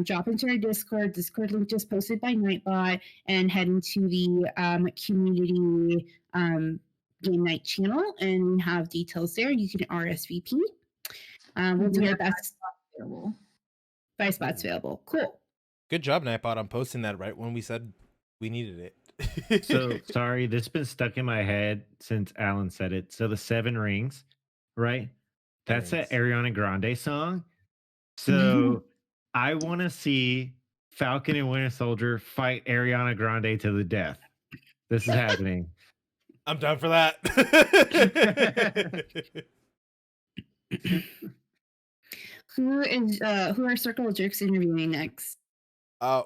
drop into our Discord link just posted by Nightbot, and head into the community game night channel, and we have details there. You can RSVP. We'll do our best. 5 spots available. Cool. Good job, Nightbot, on posting that right when we said we needed it. So sorry, this has been stuck in my head since Alan said it. So the 7 rings, right? That's that Ariana Grande song. So I want to see Falcon and Winter Soldier fight Ariana Grande to the death. This is happening. I'm down for that. Who are Circle of Jerks interviewing next?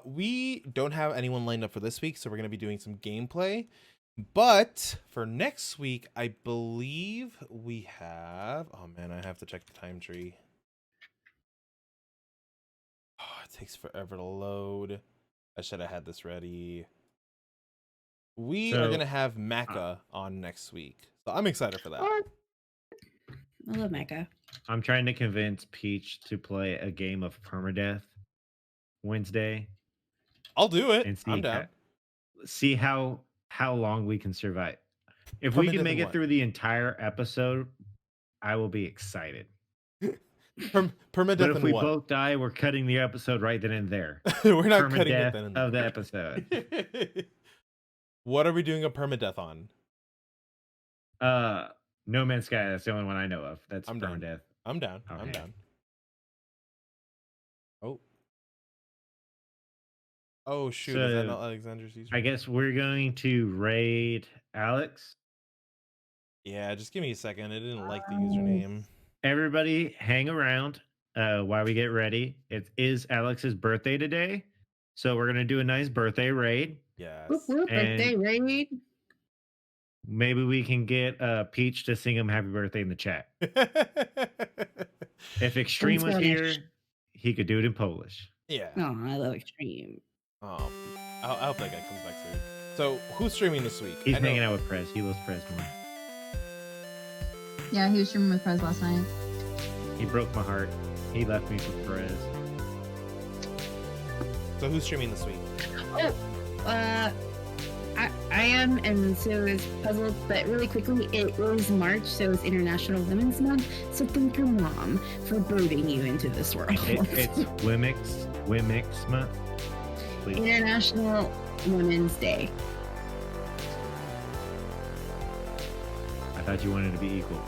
We don't have anyone lined up for this week, so we're going to be doing some gameplay. But for next week, I believe we have... Oh, man, I have to check the time tree. Oh, it takes forever to load. I should have had this ready. We are going to have Maka on next week. So I'm excited for that. Oh, I love Maka. I'm trying to convince Peach to play a game of permadeath Wednesday. I'll do it. And I'm down. See how long we can survive. If we can make it through the entire episode, I will be excited. Permadeath. But if we both die, we're cutting the episode right then and there. We're not cutting it then and there. Of the episode. What are we doing a permadeath on? No Man's Sky. That's the only one I know of. That's I'm permadeath. down. I'm down. Okay. I'm down. Oh shoot! So, is that not Alexander's username? I guess we're going to raid Alex. Yeah, just give me a second. I didn't like the username. Everybody, hang around while we get ready. It is Alex's birthday today, so we're gonna do a nice birthday raid. Yes. Birthday raid. Maybe we can get Peach to sing him happy birthday in the chat. If Extreme was here, he could do it in Polish. Yeah. Oh, I love Extreme. Oh, I hope that guy comes back soon. So, who's streaming this week? He's hanging out with Prez. He loves Prez more. Yeah, he was streaming with Prez last night. He broke my heart. He left me for Perez. So who's streaming this week? Oh, I am, and so is Puzzle. But really quickly, it is March, so it's International Women's Month. So thank your mom for birthing you into this world. It's Wimix month. Please. International Women's Day. I thought you wanted to be equal.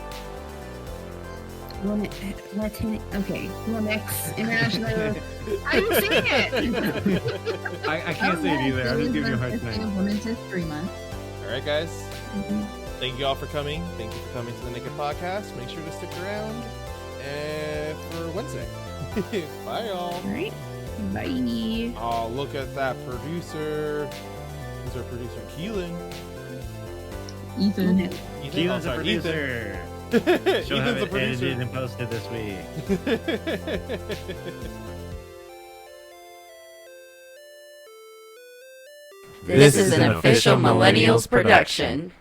Okay, Wimix International. How do you say it? I can't say it either. I'm just giving you a hard time. Women's History Month. All right, guys. Thank you all for coming. Thank you for coming to the Naked Podcast. Make sure to stick around for Wednesday. Bye, y'all. All right. Bye. Oh, look at that producer. Who's our producer? Keelan. Ethan. Keelan's a producer. She'll have it edited and posted this week. This is an official Millennials production.